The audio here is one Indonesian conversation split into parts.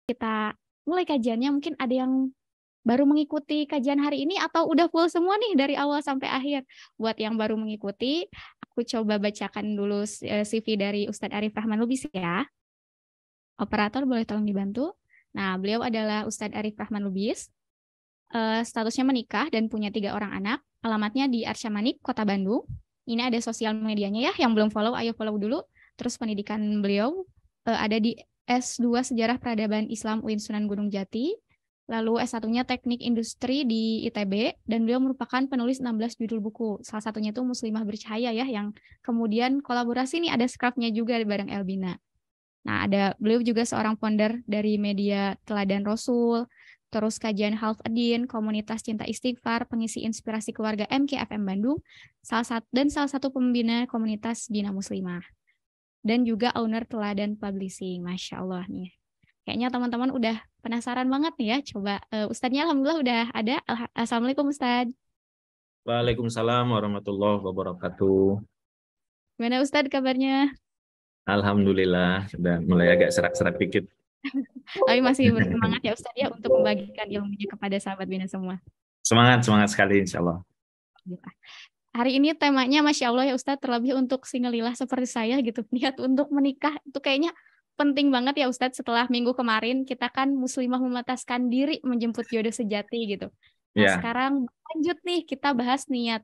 kita mulai kajiannya. Mungkin ada yang baru mengikuti kajian hari ini atau udah full semua nih dari awal sampai akhir. Buat yang baru mengikuti, aku coba bacakan dulu CV dari Ustadz Arif Rahman Lubis ya. Operator boleh tolong dibantu. Nah, beliau adalah Ustadz Arif Rahman Lubis. Statusnya menikah dan punya 3 orang anak. Alamatnya di Arsya Manik, Kota Bandung. Ini ada sosial medianya ya, yang belum follow, ayo follow dulu. Terus pendidikan beliau ada di S2 Sejarah Peradaban Islam UIN Sunan Gunung Jati. Lalu S1-nya Teknik Industri di ITB, dan beliau merupakan penulis 16 judul buku. Salah satunya itu Muslimah Bercahaya ya, yang kemudian kolaborasi nih ada skrapnya juga bareng Elbina. Nah, beliau juga seorang founder dari media Teladan Rasul, terus kajian Half Adin, komunitas Cinta Istighfar, pengisi inspirasi keluarga MKFM Bandung, salah satu pembina komunitas Bina Muslimah. Dan juga owner Teladan Publishing. Masya Allah nih. Kayaknya teman-teman udah penasaran banget nih ya. Coba Ustadznya alhamdulillah udah ada. Assalamualaikum Ustadz. Waalaikumsalam warahmatullahi wabarakatuh. Gimana Ustadz kabarnya? Alhamdulillah, sudah mulai agak serak-serak dikit. Tapi masih bersemangat ya Ustadz ya untuk membagikan ilmunya kepada sahabat Bina semua. Semangat sekali insya Allah. Hari ini temanya Masya Allah ya Ustadz, terlebih untuk single-lilah seperti saya gitu. Niat untuk menikah itu kayaknya penting banget ya Ustadz. Setelah minggu kemarin kita kan muslimah memataskan diri menjemput jodoh sejati gitu. Nah Ya, sekarang lanjut nih kita bahas niat.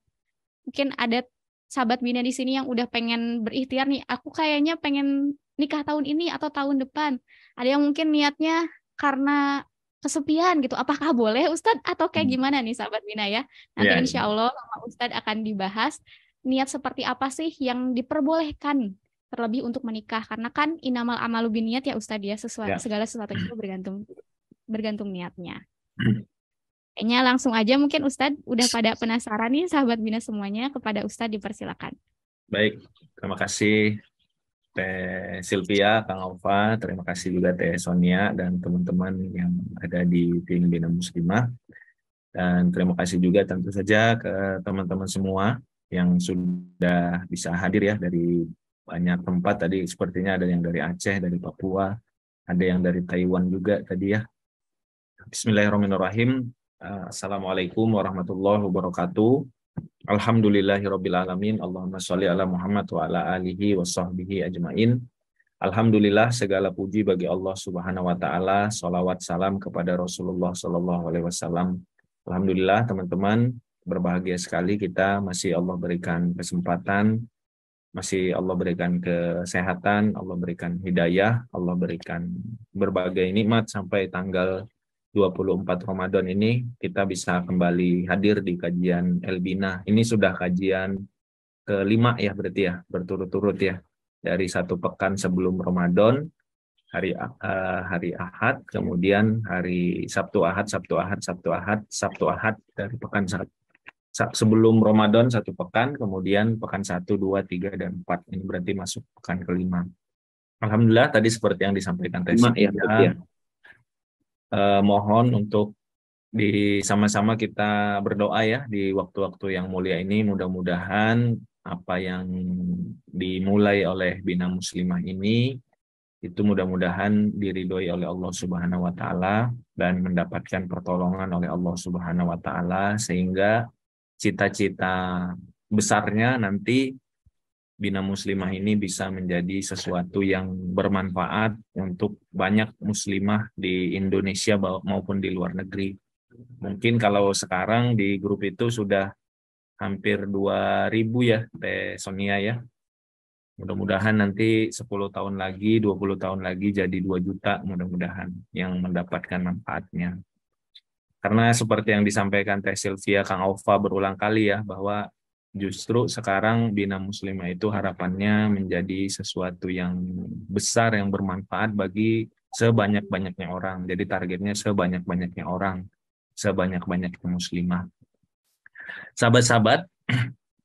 Mungkin ada sahabat Bina di sini yang udah pengen berikhtiar nih. Aku kayaknya pengen nikah tahun ini atau tahun depan. Ada yang mungkin niatnya karena kesepian gitu. Apakah boleh Ustadz atau kayak gimana nih sahabat Bina ya? Nanti ya, insya Allah sama Ustadz akan dibahas niat seperti apa sih yang diperbolehkan terlebih untuk menikah. Karena kan inamal amalu biniat ya Ustadz ya, ya. segala sesuatu itu bergantung niatnya. Kayaknya langsung aja mungkin Ustadz udah pada penasaran nih sahabat Bina semuanya, kepada Ustadz dipersilakan. Baik, terima kasih Teh Sylvia, Kang Alfa, terima kasih juga Teh Sonia dan teman-teman yang ada di tim Bina Muslimah. Dan terima kasih juga tentu saja ke teman-teman semua yang sudah bisa hadir ya dari banyak tempat tadi, sepertinya ada yang dari Aceh, dari Papua, ada yang dari Taiwan juga tadi ya. Bismillahirrahmanirrahim. Assalamualaikum warahmatullahi wabarakatuh. Alhamdulillahirabbil alamin. Allahumma sholli ala Muhammad wa ala alihi wa sahbihi ajmain. Alhamdulillah, segala puji bagi Allah Subhanahu wa taala. Shalawat salam kepada Rasulullah sallallahu alaihi wasallam. Alhamdulillah teman-teman, berbahagia sekali kita masih Allah berikan kesempatan, masih Allah berikan kesehatan, Allah berikan hidayah, Allah berikan berbagai nikmat sampai tanggal 24 Ramadan ini kita bisa kembali hadir di kajian Elbina. Ini sudah kajian kelima ya berarti ya, berturut-turut ya. Dari 1 pekan sebelum Ramadan, hari Ahad, kemudian hari Sabtu Ahad, Sabtu Ahad, Sabtu Ahad, Sabtu Ahad dari pekan sebelum Ramadan 1 pekan, kemudian pekan 1, 2, 3, dan 4. Ini berarti masuk pekan kelima. Alhamdulillah tadi seperti yang disampaikan Teh ya, mohon untuk sama-sama kita berdoa ya di waktu-waktu yang mulia ini. Mudah-mudahan apa yang dimulai oleh Bina Muslimah ini itu mudah-mudahan diridhoi oleh Allah Subhanahu wa taala dan mendapatkan pertolongan oleh Allah Subhanahu wa taala, sehingga cita-cita besarnya nanti Bina Muslimah ini bisa menjadi sesuatu yang bermanfaat untuk banyak muslimah di Indonesia maupun di luar negeri. Mungkin kalau sekarang di grup itu sudah hampir 2.000 ya, Teh Sonia ya. Mudah-mudahan nanti 10 tahun lagi, 20 tahun lagi jadi 2 juta mudah-mudahan yang mendapatkan manfaatnya. Karena seperti yang disampaikan Teh Sylvia, Kang Aufa berulang kali ya, bahwa justru sekarang Bina Muslimah itu harapannya menjadi sesuatu yang besar, yang bermanfaat bagi sebanyak-banyaknya orang. Jadi targetnya sebanyak-banyaknya orang, sebanyak-banyaknya muslimah. Sahabat-sahabat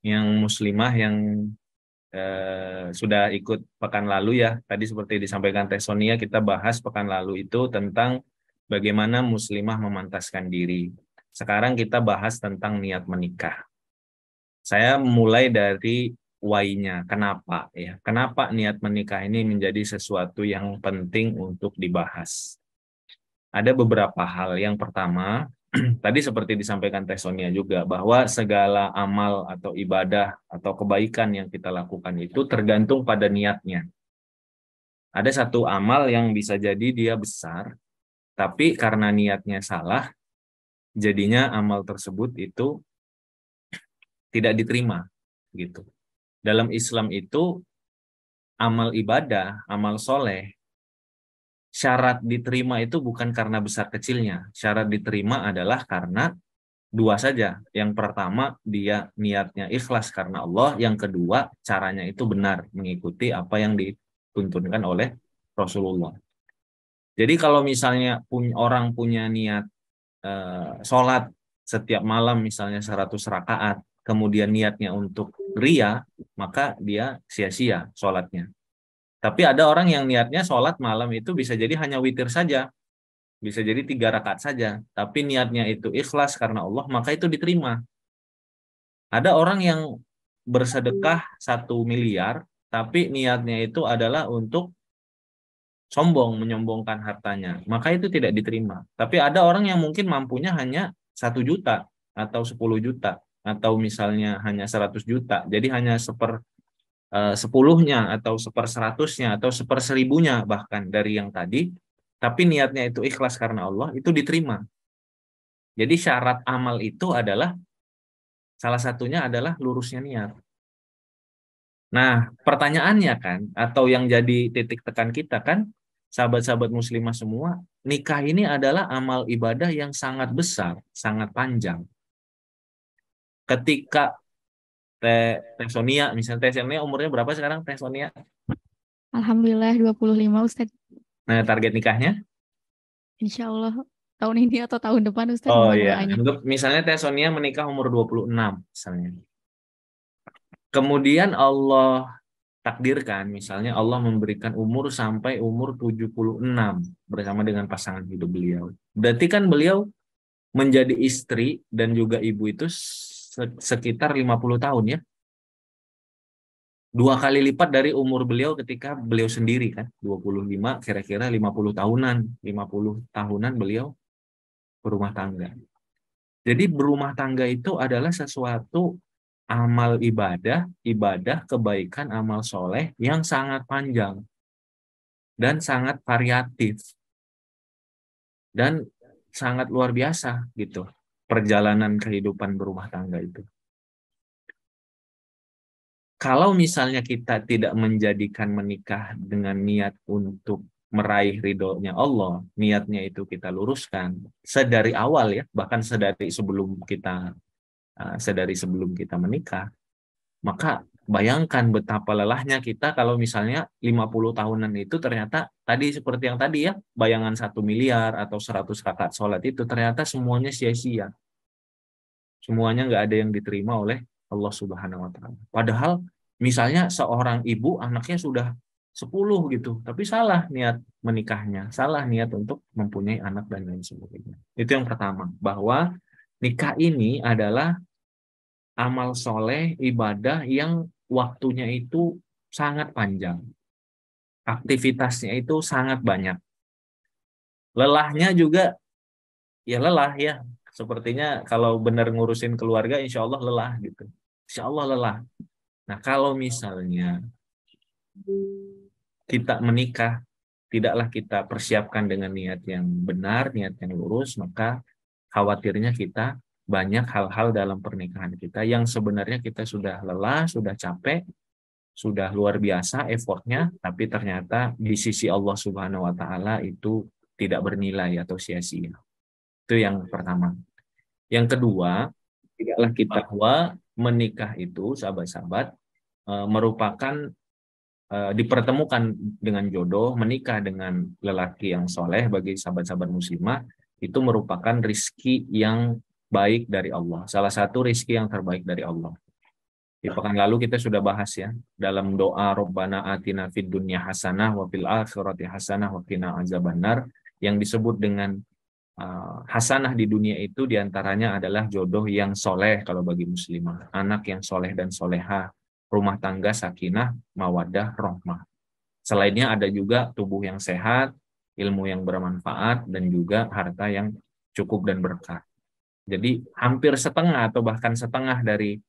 yang muslimah yang sudah ikut pekan lalu ya, tadi seperti disampaikan Teh Sonia, kita bahas pekan lalu itu tentang bagaimana muslimah memantaskan diri. Sekarang kita bahas tentang niat menikah. Saya mulai dari why-nya, kenapa ya? Kenapa niat menikah ini menjadi sesuatu yang penting untuk dibahas? Ada beberapa hal. Yang pertama, tadi seperti disampaikan Teh Sonia juga, bahwa segala amal atau ibadah atau kebaikan yang kita lakukan itu tergantung pada niatnya. Ada satu amal yang bisa jadi dia besar, tapi karena niatnya salah, jadinya amal tersebut itu tidak diterima gitu. Dalam Islam itu amal ibadah, amal soleh, syarat diterima itu bukan karena besar kecilnya. Syarat diterima adalah karena dua saja. Yang pertama, dia niatnya ikhlas karena Allah. Yang kedua, caranya itu benar, mengikuti apa yang dituntunkan oleh Rasulullah. Jadi kalau misalnya orang punya niat sholat setiap malam misalnya 100 rakaat, kemudian niatnya untuk ria, maka dia sia-sia sholatnya. Tapi ada orang yang niatnya sholat malam itu bisa jadi hanya witir saja, bisa jadi 3 rakaat saja, tapi niatnya itu ikhlas karena Allah, maka itu diterima. Ada orang yang bersedekah 1 miliar, tapi niatnya itu adalah untuk sombong, menyombongkan hartanya, maka itu tidak diterima. Tapi ada orang yang mungkin mampunya hanya 1 juta atau 10 juta atau misalnya hanya 100 juta, jadi hanya sepuluhnya atau 1/100-nya atau 1/1000-nya bahkan dari yang tadi, tapi niatnya itu ikhlas karena Allah, itu diterima. Jadi syarat amal itu adalah salah satunya adalah lurusnya niat. Nah, pertanyaannya kan, atau yang jadi titik tekan kita kan, sahabat-sahabat muslimah semua, nikah ini adalah amal ibadah yang sangat besar, sangat panjang. Ketika Teh Sonia, misalnya Teh Sonia umurnya berapa sekarang Teh Sonia? Alhamdulillah 25 Ustadz. Nah, target nikahnya? Insya Allah tahun ini atau tahun depan Ustadz, Oh mohon iya, doanya. anggap misalnya Teh Sonia menikah umur 26 misalnya. Kemudian Allah takdirkan, misalnya Allah memberikan umur sampai umur 76 bersama dengan pasangan hidup beliau. Berarti kan beliau menjadi istri dan juga ibu itu sekitar 50 tahun ya. 2 kali lipat dari umur beliau ketika beliau sendiri kan. 25 kira-kira 50 tahunan. 50 tahunan beliau berumah tangga. Jadi berumah tangga itu adalah sesuatu amal ibadah kebaikan, amal soleh yang sangat panjang dan sangat variatif dan sangat luar biasa gitu perjalanan kehidupan berumah tangga itu. Kalau misalnya kita tidak menjadikan menikah dengan niat untuk meraih ridhonya Allah, niatnya itu kita luruskan sedari awal ya, bahkan sedari sebelum kita menikah, maka bayangkan betapa lelahnya kita kalau misalnya 50 tahunan itu ternyata tadi seperti yang tadi ya, bayangan 1 miliar atau 100 rakaat sholat itu ternyata semuanya sia-sia. Semuanya nggak ada yang diterima oleh Allah Subhanahu wa Ta'ala. Padahal misalnya seorang ibu anaknya sudah 10 gitu, tapi salah niat menikahnya, salah niat untuk mempunyai anak dan lain sebagainya. Itu yang pertama, bahwa nikah ini adalah amal soleh, ibadah yang waktunya itu sangat panjang. Aktivitasnya itu sangat banyak. Lelahnya juga, ya lelah ya. Sepertinya kalau benar ngurusin keluarga, insya Allah lelah gitu. Insya Allah lelah. Nah, kalau misalnya kita menikah, tidaklah kita persiapkan dengan niat yang benar, niat yang lurus, maka khawatirnya kita banyak hal-hal dalam pernikahan kita yang sebenarnya kita sudah lelah, sudah capek, sudah luar biasa effortnya, tapi ternyata di sisi Allah Subhanahu wa Ta'ala itu tidak bernilai atau sia-sia. Itu yang pertama. Yang kedua, tidaklah kita bahwa menikah itu, sahabat-sahabat, merupakan dipertemukan dengan jodoh, menikah dengan lelaki yang soleh bagi sahabat-sahabat muslimah, itu merupakan rizki yang baik dari Allah. Salah satu rizki yang terbaik dari Allah. Di pekan lalu kita sudah bahas ya, dalam doa Rabbana atina fid dunya hasanah wa fil akhirati hasanah wa qina azabannar, yang disebut dengan hasanah di dunia itu diantaranya adalah jodoh yang soleh kalau bagi muslimah, anak yang soleh dan soleha, rumah tangga sakinah, mawadah, rohmah. Selainnya ada juga tubuh yang sehat, ilmu yang bermanfaat, dan juga harta yang cukup dan berkah. Jadi hampir setengah atau bahkan setengah dari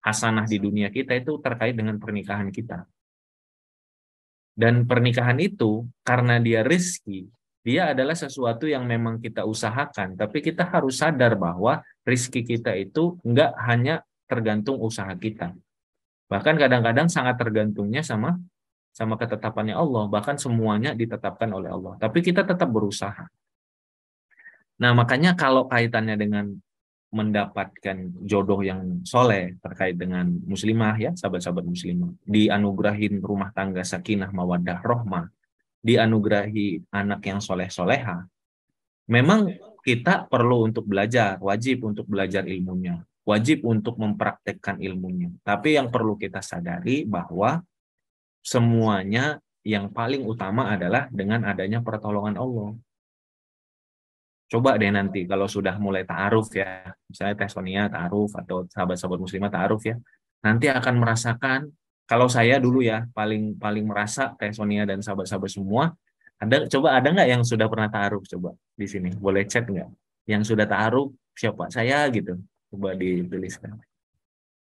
hasanah di dunia kita itu terkait dengan pernikahan kita. Dan pernikahan itu karena dia rezeki, dia adalah sesuatu yang memang kita usahakan, tapi kita harus sadar bahwa rezeki kita itu enggak hanya tergantung usaha kita. Bahkan kadang-kadang sangat tergantungnya sama ketetapannya Allah, bahkan semuanya ditetapkan oleh Allah. Tapi kita tetap berusaha. Nah, makanya kalau kaitannya dengan mendapatkan jodoh yang soleh terkait dengan muslimah ya, sahabat-sahabat muslimah, dianugerahin rumah tangga sakinah mawaddah rohmah, dianugerahi anak yang soleh-soleha, memang kita perlu untuk belajar, wajib untuk belajar ilmunya, wajib untuk mempraktekkan ilmunya. Tapi yang perlu kita sadari bahwa semuanya yang paling utama adalah dengan adanya pertolongan Allah. Coba deh nanti kalau sudah mulai ta'aruf ya, misalnya Teh Sonia ta'aruf atau sahabat-sahabat muslimah ta'aruf ya, nanti akan merasakan, kalau saya dulu ya paling paling merasa Teh Sonia dan sahabat-sahabat semua, ada nggak yang sudah pernah ta'aruf, coba di sini boleh chat nggak? Yang sudah ta'aruf siapa? Saya gitu, coba dituliskan.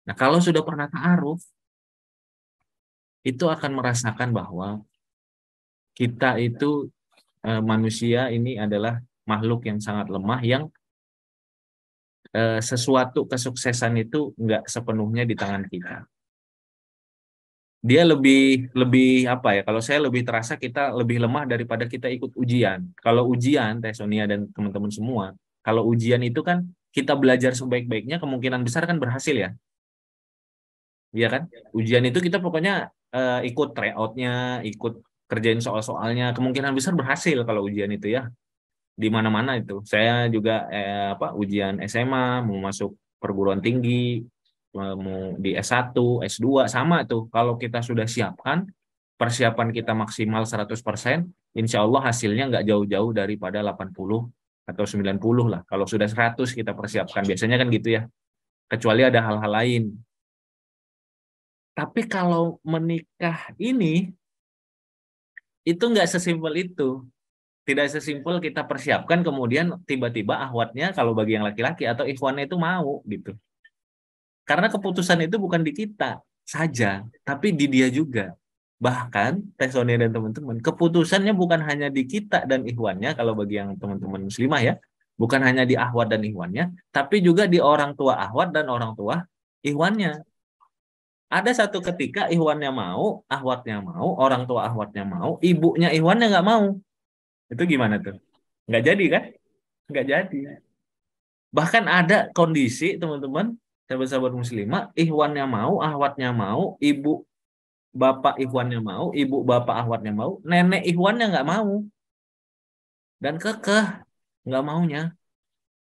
Nah kalau sudah pernah ta'aruf, itu akan merasakan bahwa kita itu manusia ini adalah makhluk yang sangat lemah, yang sesuatu kesuksesan itu nggak sepenuhnya di tangan kita. Dia lebih lebih apa ya? Kalau saya lebih terasa kita lebih lemah daripada kita ikut ujian. Kalau ujian, Teh Sonia dan teman-teman semua, kalau ujian itu kan kita belajar sebaik-baiknya, kemungkinan besar kan berhasil ya. Iya kan? Ujian itu kita pokoknya ikut tryout-nya, ikut kerjain soal-soalnya, kemungkinan besar berhasil kalau ujian itu ya. Di mana-mana itu. Saya juga ujian SMA, mau masuk perguruan tinggi, mau di S1, S2 sama tuh. Kalau kita sudah siapkan, persiapan kita maksimal 100%, insya Allah hasilnya nggak jauh-jauh daripada 80 atau 90 lah. Kalau sudah 100 kita persiapkan, biasanya kan gitu ya. Kecuali ada hal-hal lain. Tapi kalau menikah ini, itu nggak sesimpel itu. Tidak sesimpel kita persiapkan kemudian tiba-tiba ahwatnya kalau bagi yang laki-laki atau ikhwannya itu mau gitu. Karena keputusan itu bukan di kita saja, tapi di dia juga. Bahkan Teh Sonia dan teman-teman, keputusannya bukan hanya di kita dan ikhwannya kalau bagi yang teman-teman muslimah ya, bukan hanya di ahwat dan ikhwannya, tapi juga di orang tua ahwat dan orang tua ikhwannya. Ada satu ketika ikhwannya mau, ahwatnya mau, orang tua ahwatnya mau, ibunya ikhwannya nggak mau. Itu gimana tuh? Nggak jadi kan? Nggak jadi. Bahkan ada kondisi teman-teman, sahabat-sahabat muslimah, ikhwannya mau, ahwatnya mau, ibu bapak ikhwannya mau, ibu bapak ahwatnya mau, nenek ikhwannya nggak mau, dan kekeh nggak maunya,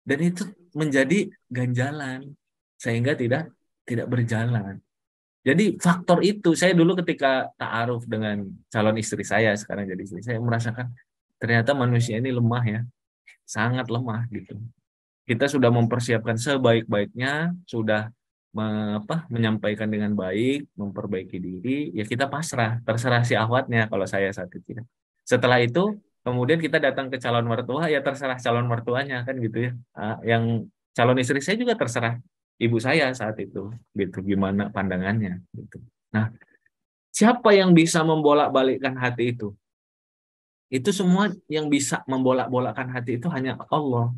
dan itu menjadi ganjalan sehingga tidak berjalan. Jadi faktor itu, saya dulu ketika ta'aruf dengan calon istri saya, sekarang jadi istri saya, merasakan ternyata manusia ini lemah ya, sangat lemah gitu. Kita sudah mempersiapkan sebaik-baiknya, sudah menyampaikan dengan baik, memperbaiki diri, ya kita pasrah, terserah si ahwatnya kalau saya saat itu. Setelah itu, kemudian kita datang ke calon mertua, ya terserah calon mertuanya kan gitu ya. Yang calon istri saya juga terserah ibu saya saat itu, gitu. Gimana pandangannya, gitu. Nah, siapa yang bisa membolak-balikkan hati itu? Itu semua yang bisa membolak-balikkan hati itu hanya Allah.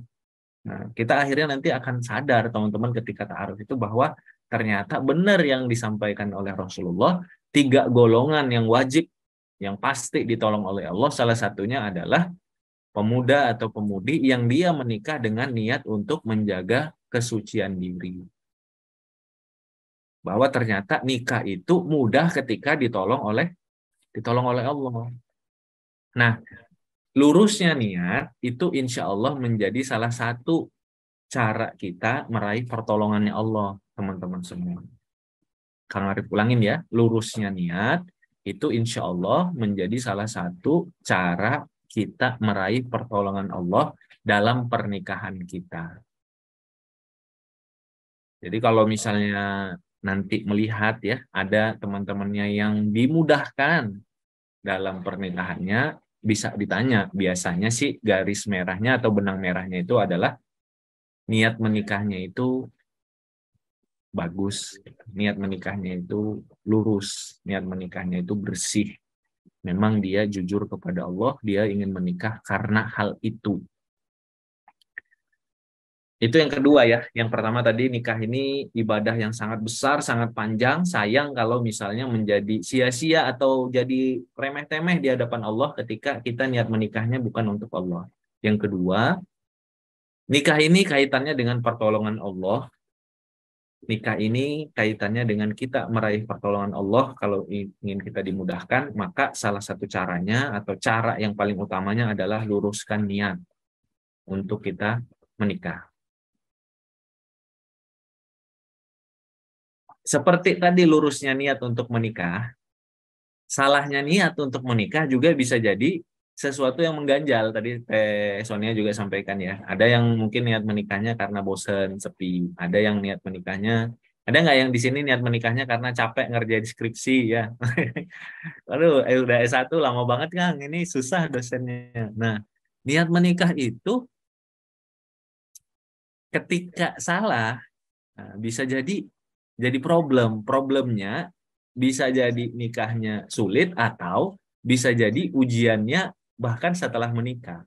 Nah, kita akhirnya nanti akan sadar teman-teman ketika ta'aruf itu bahwa ternyata benar yang disampaikan oleh Rasulullah, 3 golongan yang wajib, yang pasti ditolong oleh Allah, salah satunya adalah pemuda atau pemudi yang dia menikah dengan niat untuk menjaga kesucian diri. Bahwa ternyata nikah itu mudah ketika ditolong oleh Allah. Nah, lurusnya niat itu insya Allah menjadi salah satu cara kita meraih pertolongannya Allah, teman-teman semua. Kang Arif ulangin ya, lurusnya niat itu insya Allah menjadi salah satu cara kita meraih pertolongan Allah dalam pernikahan kita. Jadi kalau misalnya nanti melihat ya, ada teman-temannya yang dimudahkan dalam pernikahannya, bisa ditanya. Biasanya sih garis merahnya atau benang merahnya itu adalah niat menikahnya itu bagus, niat menikahnya itu lurus, niat menikahnya itu bersih. Memang dia jujur kepada Allah, dia ingin menikah karena hal itu. Itu yang kedua ya. Yang pertama tadi nikah ini ibadah yang sangat besar, sangat panjang. Sayang kalau misalnya menjadi sia-sia atau jadi remeh-temeh di hadapan Allah ketika kita niat menikahnya bukan untuk Allah. Yang kedua, nikah ini kaitannya dengan pertolongan Allah. Nikah ini kaitannya dengan kita meraih pertolongan Allah. Kalau ingin kita dimudahkan, maka salah satu caranya atau cara yang paling utamanya adalah luruskan niat untuk kita menikah. Seperti tadi lurusnya niat untuk menikah, salahnya niat untuk menikah juga bisa jadi sesuatu yang mengganjal. Tadi Sonia juga sampaikan ya, ada yang mungkin niat menikahnya karena bosen, sepi. Ada yang niat menikahnya, ada nggak yang di sini niat menikahnya karena capek ngerjain skripsi ya? Aduh, udah S1 lama banget Kang, ini susah dosennya. Nah, niat menikah itu ketika salah, nah, bisa jadi problem. Problemnya bisa jadi nikahnya sulit atau bisa jadi ujiannya bahkan setelah menikah.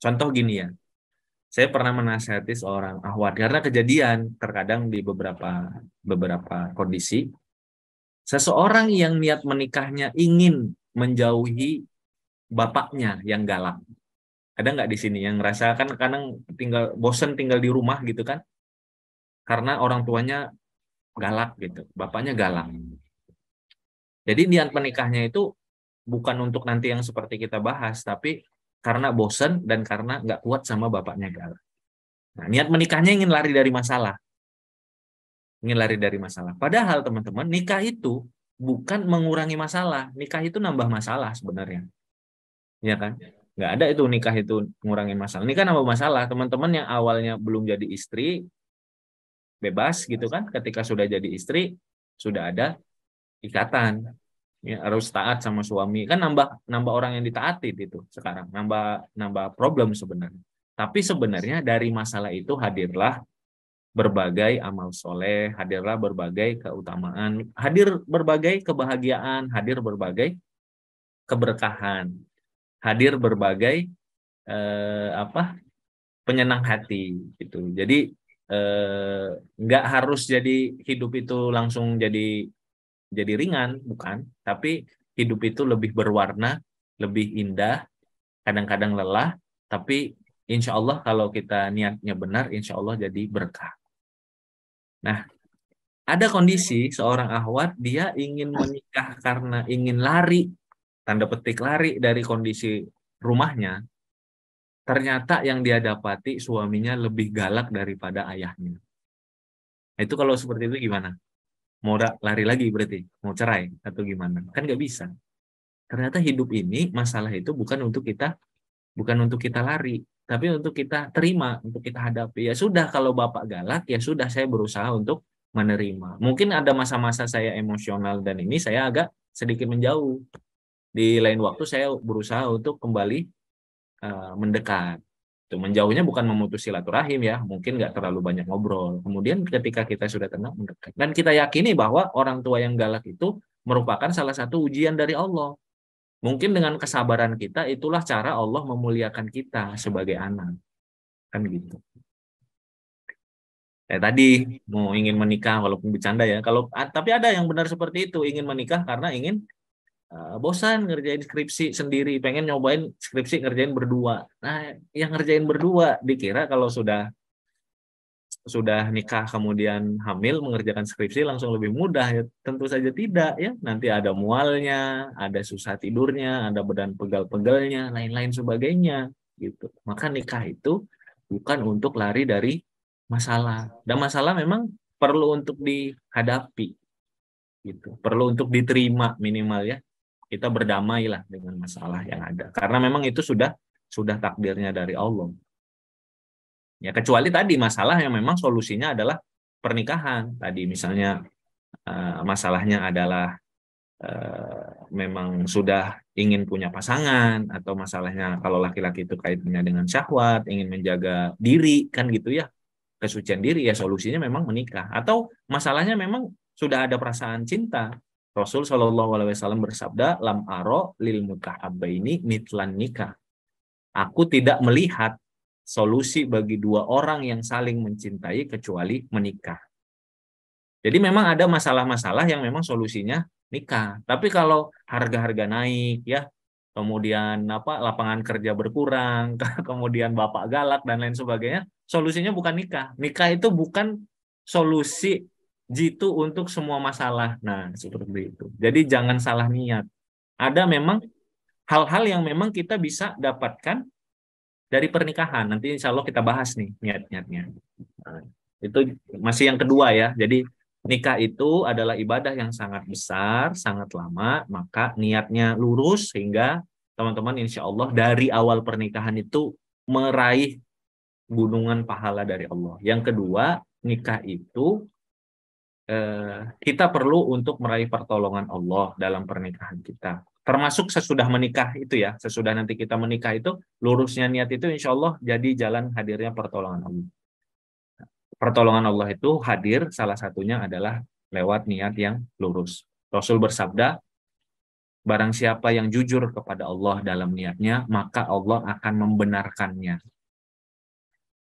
Contoh gini ya, saya pernah menasihati seorang akhwat karena kejadian terkadang di beberapa kondisi seseorang yang niat menikahnya ingin menjauhi bapaknya yang galak. Ada nggak di sini yang ngerasa kan kadang tinggal bosen tinggal di rumah gitu kan karena orang tuanya galak gitu, bapaknya galak. Jadi niat menikahnya itu bukan untuk nanti yang seperti kita bahas, tapi karena bosen dan karena nggak kuat sama bapaknya galak. Nah, niat menikahnya ingin lari dari masalah, ingin lari dari masalah. Padahal teman-teman, nikah itu bukan mengurangi masalah, nikah itu nambah masalah sebenarnya, ya kan? Nggak ada itu nikah itu ngurangin masalah. Nikah nambah masalah. Teman-teman yang awalnya belum jadi istri, bebas gitu kan, ketika sudah jadi istri, sudah ada ikatan. Ya, harus taat sama suami kan nambah orang yang ditaati itu sekarang nambah problem sebenarnya, tapi sebenarnya dari masalah itu hadirlah berbagai amal soleh, hadirlah berbagai keutamaan, hadir berbagai kebahagiaan, hadir berbagai keberkahan, hadir berbagai penyenang hati gitu. Jadi nggak harus jadi hidup itu langsung jadi ringan, bukan. Tapi hidup itu lebih berwarna, lebih indah, kadang-kadang lelah, tapi insya Allah kalau kita niatnya benar, insya Allah jadi berkah. Nah, ada kondisi seorang akhwat, dia ingin menikah karena ingin lari, tanda petik lari dari kondisi rumahnya, ternyata yang dia dapati suaminya lebih galak daripada ayahnya. Itu kalau seperti itu gimana? Mau lari lagi berarti? Mau cerai atau gimana? Kan nggak bisa. Ternyata hidup ini masalah itu bukan untuk kita lari, tapi untuk kita terima, untuk kita hadapi. Ya sudah, kalau bapak galak, ya sudah saya berusaha untuk menerima. Mungkin ada masa-masa saya emosional dan ini saya agak sedikit menjauh. Di lain waktu saya berusaha untuk kembali mendekat. Itu menjauhnya bukan memutus silaturahim ya, mungkin nggak terlalu banyak ngobrol. Kemudian ketika kita sudah tenang mendekat. Dan kita yakini bahwa orang tua yang galak itu merupakan salah satu ujian dari Allah. Mungkin dengan kesabaran kita itulah cara Allah memuliakan kita sebagai anak. Kan gitu. Tadi mau ingin menikah walaupun bercanda ya. Tapi ada yang benar seperti itu, ingin menikah karena ingin bosan ngerjain skripsi sendiri, pengen nyobain skripsi ngerjain berdua. Nah, yang ngerjain berdua dikira kalau sudah nikah kemudian hamil mengerjakan skripsi langsung lebih mudah ya, tentu saja tidak ya, nanti ada mualnya, ada susah tidurnya, ada badan pegal-pegalnya, lain-lain sebagainya gitu. Maka nikah itu bukan untuk lari dari masalah, dan masalah memang perlu untuk dihadapi gitu, perlu untuk diterima minimal ya, kita berdamailah dengan masalah yang ada karena memang itu sudah takdirnya dari Allah. Ya, kecuali tadi masalah yang memang solusinya adalah pernikahan. Tadi misalnya masalahnya adalah memang sudah ingin punya pasangan, atau masalahnya kalau laki-laki itu kaitannya dengan syahwat, ingin menjaga diri kan gitu ya, kesucian diri, ya solusinya memang menikah. Atau masalahnya memang sudah ada perasaan cinta. Rasul Shallallahu Alaihi Wasallam bersabda, lam aro lil mutahabbaini mitlan nikah. Aku tidak melihat solusi bagi dua orang yang saling mencintai kecuali menikah. Jadi memang ada masalah-masalah yang memang solusinya nikah. Tapi kalau harga-harga naik ya, kemudian lapangan kerja berkurang, kemudian bapak galak dan lain sebagainya, solusinya bukan nikah. Nikah itu bukan solusi jitu untuk semua masalah. Nah, seperti itu. Jadi jangan salah niat. Ada memang hal-hal yang memang kita bisa dapatkan dari pernikahan. Nanti insya Allah kita bahas nih niat-niatnya. Nah, itu masih yang kedua ya. Jadi nikah itu adalah ibadah yang sangat besar, sangat lama, maka niatnya lurus sehingga teman-teman insya Allah dari awal pernikahan itu meraih gunungan pahala dari Allah. Yang kedua, nikah itu kita perlu untuk meraih pertolongan Allah dalam pernikahan kita. Termasuk sesudah menikah itu ya, sesudah nanti kita menikah itu, lurusnya niat itu insya Allah jadi jalan hadirnya pertolongan Allah. Pertolongan Allah itu hadir salah satunya adalah lewat niat yang lurus. Rasul bersabda, barang siapa yang jujur kepada Allah dalam niatnya, maka Allah akan membenarkannya.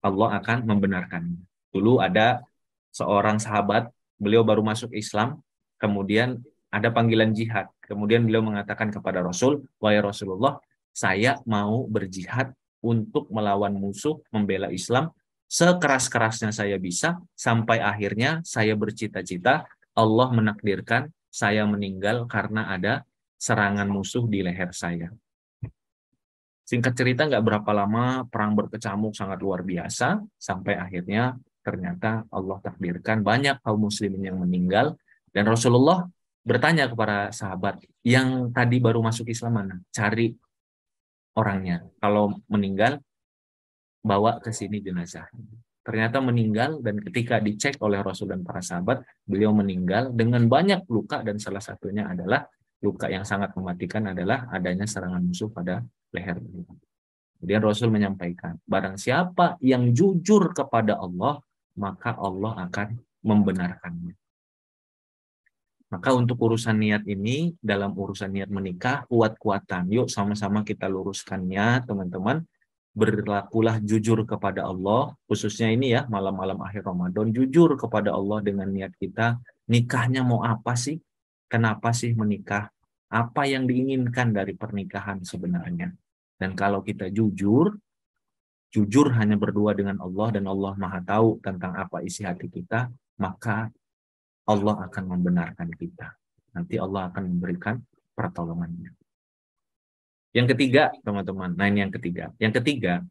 Allah akan membenarkannya. Dulu ada seorang sahabat, beliau baru masuk Islam, kemudian ada panggilan jihad. Kemudian beliau mengatakan kepada Rasul, wahai Rasulullah, saya mau berjihad untuk melawan musuh, membela Islam, sekeras-kerasnya saya bisa, sampai akhirnya saya bercita-cita, Allah menakdirkan saya meninggal karena ada serangan musuh di leher saya. Singkat cerita, nggak berapa lama perang berkecamuk sangat luar biasa, sampai akhirnya ternyata Allah takdirkan banyak kaum muslimin yang meninggal, dan Rasulullah bertanya kepada sahabat, yang tadi baru masuk Islam mana? Cari orangnya. Kalau meninggal, bawa ke sini jenazah. Ternyata meninggal, dan ketika dicek oleh Rasul dan para sahabat, beliau meninggal dengan banyak luka, dan salah satunya adalah luka yang sangat mematikan adalah adanya serangan musuh pada leher. Kemudian Rasul menyampaikan, barang siapa yang jujur kepada Allah, maka Allah akan membenarkannya. Maka untuk urusan niat ini, dalam urusan niat menikah, kuat-kuatan. Yuk sama-sama kita luruskannya, teman-teman. Berlakulah jujur kepada Allah, khususnya ini ya, malam-malam akhir Ramadan, jujur kepada Allah dengan niat kita, nikahnya mau apa sih? Kenapa sih menikah? Apa yang diinginkan dari pernikahan sebenarnya? Dan kalau kita jujur hanya berdua dengan Allah, dan Allah Maha tahu tentang apa isi hati kita, maka Allah akan membenarkan kita. Nanti Allah akan memberikan pertolongannya. Yang ketiga, teman-teman. Nah, ini yang ketiga. Yang ketiga,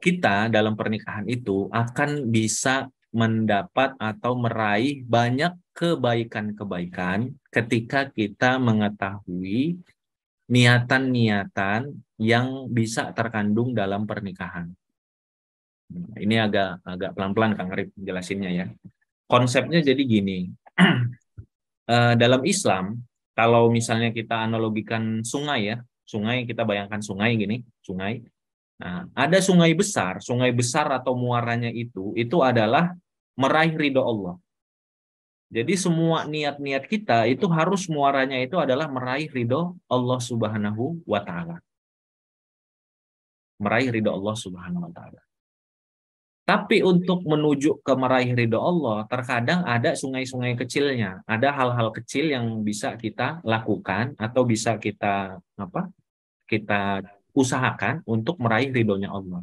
kita dalam pernikahan itu akan bisa mendapat atau meraih banyak kebaikan-kebaikan ketika kita mengetahui niatan-niatan yang bisa terkandung dalam pernikahan. Ini agak pelan-pelan Kang Arif jelasinnya ya. Konsepnya jadi gini. Dalam Islam, kalau misalnya kita analogikan sungai ya, sungai, kita bayangkan sungai gini, sungai. Nah, ada sungai besar atau muaranya itu adalah meraih ridho Allah. Jadi semua niat-niat kita itu harus muaranya itu adalah meraih ridho Allah Subhanahu wa Ta'ala. Meraih ridho Allah Subhanahu wa Ta'ala. Tapi untuk menuju ke meraih ridho Allah, terkadang ada sungai-sungai kecilnya, ada hal-hal kecil yang bisa kita lakukan atau bisa kita usahakan untuk meraih ridhonya Allah.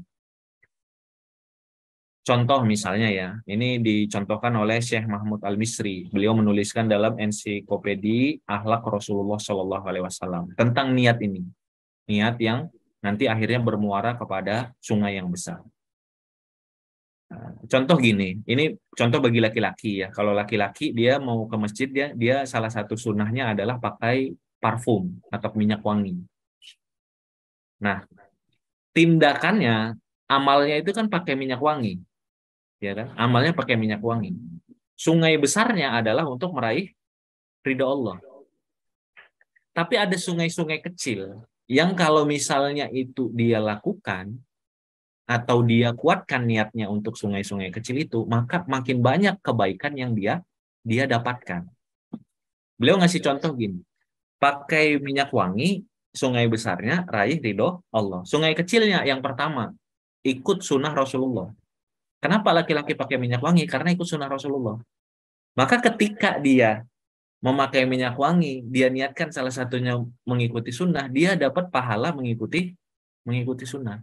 Contoh misalnya ya, ini dicontohkan oleh Syekh Mahmud Al-Misri. Beliau menuliskan dalam ensiklopedia Akhlak Rasulullah Shallallahu Alaihi Wasallam tentang niat ini, niat yang nanti akhirnya bermuara kepada sungai yang besar. Contoh gini, ini contoh bagi laki-laki ya. Kalau laki-laki dia mau ke masjid, dia salah satu sunnahnya adalah pakai parfum atau minyak wangi. Nah, tindakannya, amalnya itu kan pakai minyak wangi, ya kan? Amalnya pakai minyak wangi. Sungai besarnya adalah untuk meraih ridho Allah. Tapi ada sungai-sungai kecil yang kalau misalnya itu dia lakukan atau dia kuatkan niatnya untuk sungai-sungai kecil itu, maka makin banyak kebaikan yang dia dapatkan. Beliau ngasih contoh gini, pakai minyak wangi, sungai besarnya raih ridho Allah. Sungai kecilnya yang pertama, ikut sunnah Rasulullah. Kenapa laki-laki pakai minyak wangi? Karena ikut sunnah Rasulullah. Maka ketika dia memakai minyak wangi, dia niatkan salah satunya mengikuti sunnah, dia dapat pahala mengikuti sunnah.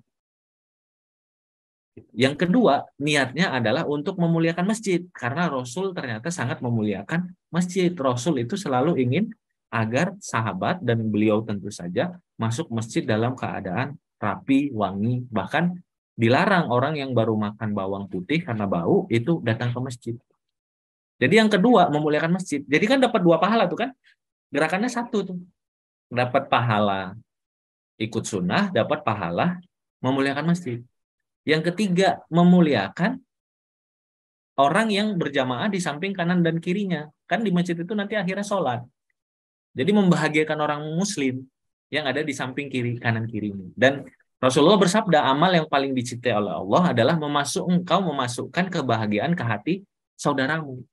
Yang kedua, niatnya adalah untuk memuliakan masjid. Karena Rasul ternyata sangat memuliakan masjid. Rasul itu selalu ingin agar sahabat dan beliau tentu saja masuk masjid dalam keadaan rapi, wangi. Bahkan dilarang orang yang baru makan bawang putih karena bau itu datang ke masjid. Jadi yang kedua, memuliakan masjid. Jadi kan dapat dua pahala tuh kan. Gerakannya satu tuh. Dapat pahala ikut sunnah, dapat pahala memuliakan masjid. Yang ketiga, memuliakan orang yang berjamaah di samping kanan dan kirinya. Kan di masjid itu nanti akhirnya sholat. Jadi membahagiakan orang muslim yang ada di samping kiri kanan kirinya. Dan Rasulullah bersabda, amal yang paling dicintai oleh Allah adalah engkau memasukkan kebahagiaan ke hati saudaramu.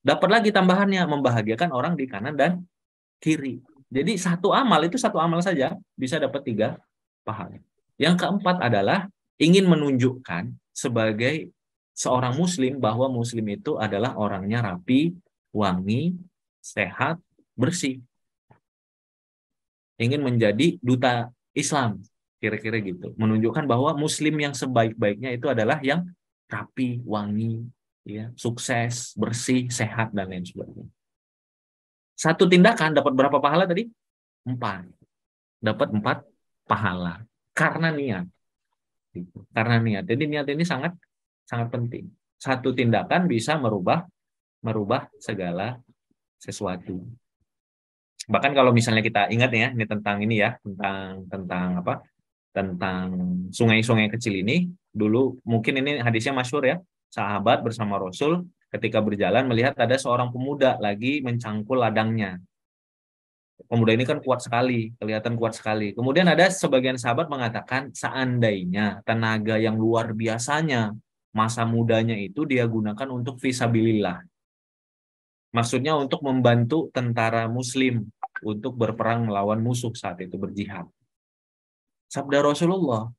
Dapat lagi tambahannya, membahagiakan orang di kanan dan kiri. Jadi satu amal saja bisa dapat 3 pahala. Yang keempat adalah ingin menunjukkan sebagai seorang muslim bahwa muslim itu adalah orangnya rapi, wangi, sehat, bersih. Ingin menjadi duta Islam, kira-kira gitu. Menunjukkan bahwa muslim yang sebaik-baiknya itu adalah yang rapi, wangi, ya, sukses, bersih, sehat, dan lain sebagainya. Satu tindakan dapat berapa pahala tadi? 4. Dapat 4 pahala. Karena niat. Karena niat. Jadi niat ini sangat sangat penting. Satu tindakan bisa merubah segala sesuatu. Bahkan kalau misalnya kita ingat ya, ini tentang ini ya, tentang apa? Tentang sungai-sungai kecil ini. Dulu mungkin ini hadisnya masyhur ya. Sahabat bersama Rasul ketika berjalan melihat ada seorang pemuda lagi mencangkul ladangnya. Pemuda ini kan kuat sekali, kelihatan kuat sekali. Kemudian ada sebagian sahabat mengatakan, seandainya tenaga yang luar biasanya, masa mudanya itu dia gunakan untuk fisabilillah. Maksudnya untuk membantu tentara muslim untuk berperang melawan musuh saat itu, berjihad. Sabda Rasulullah,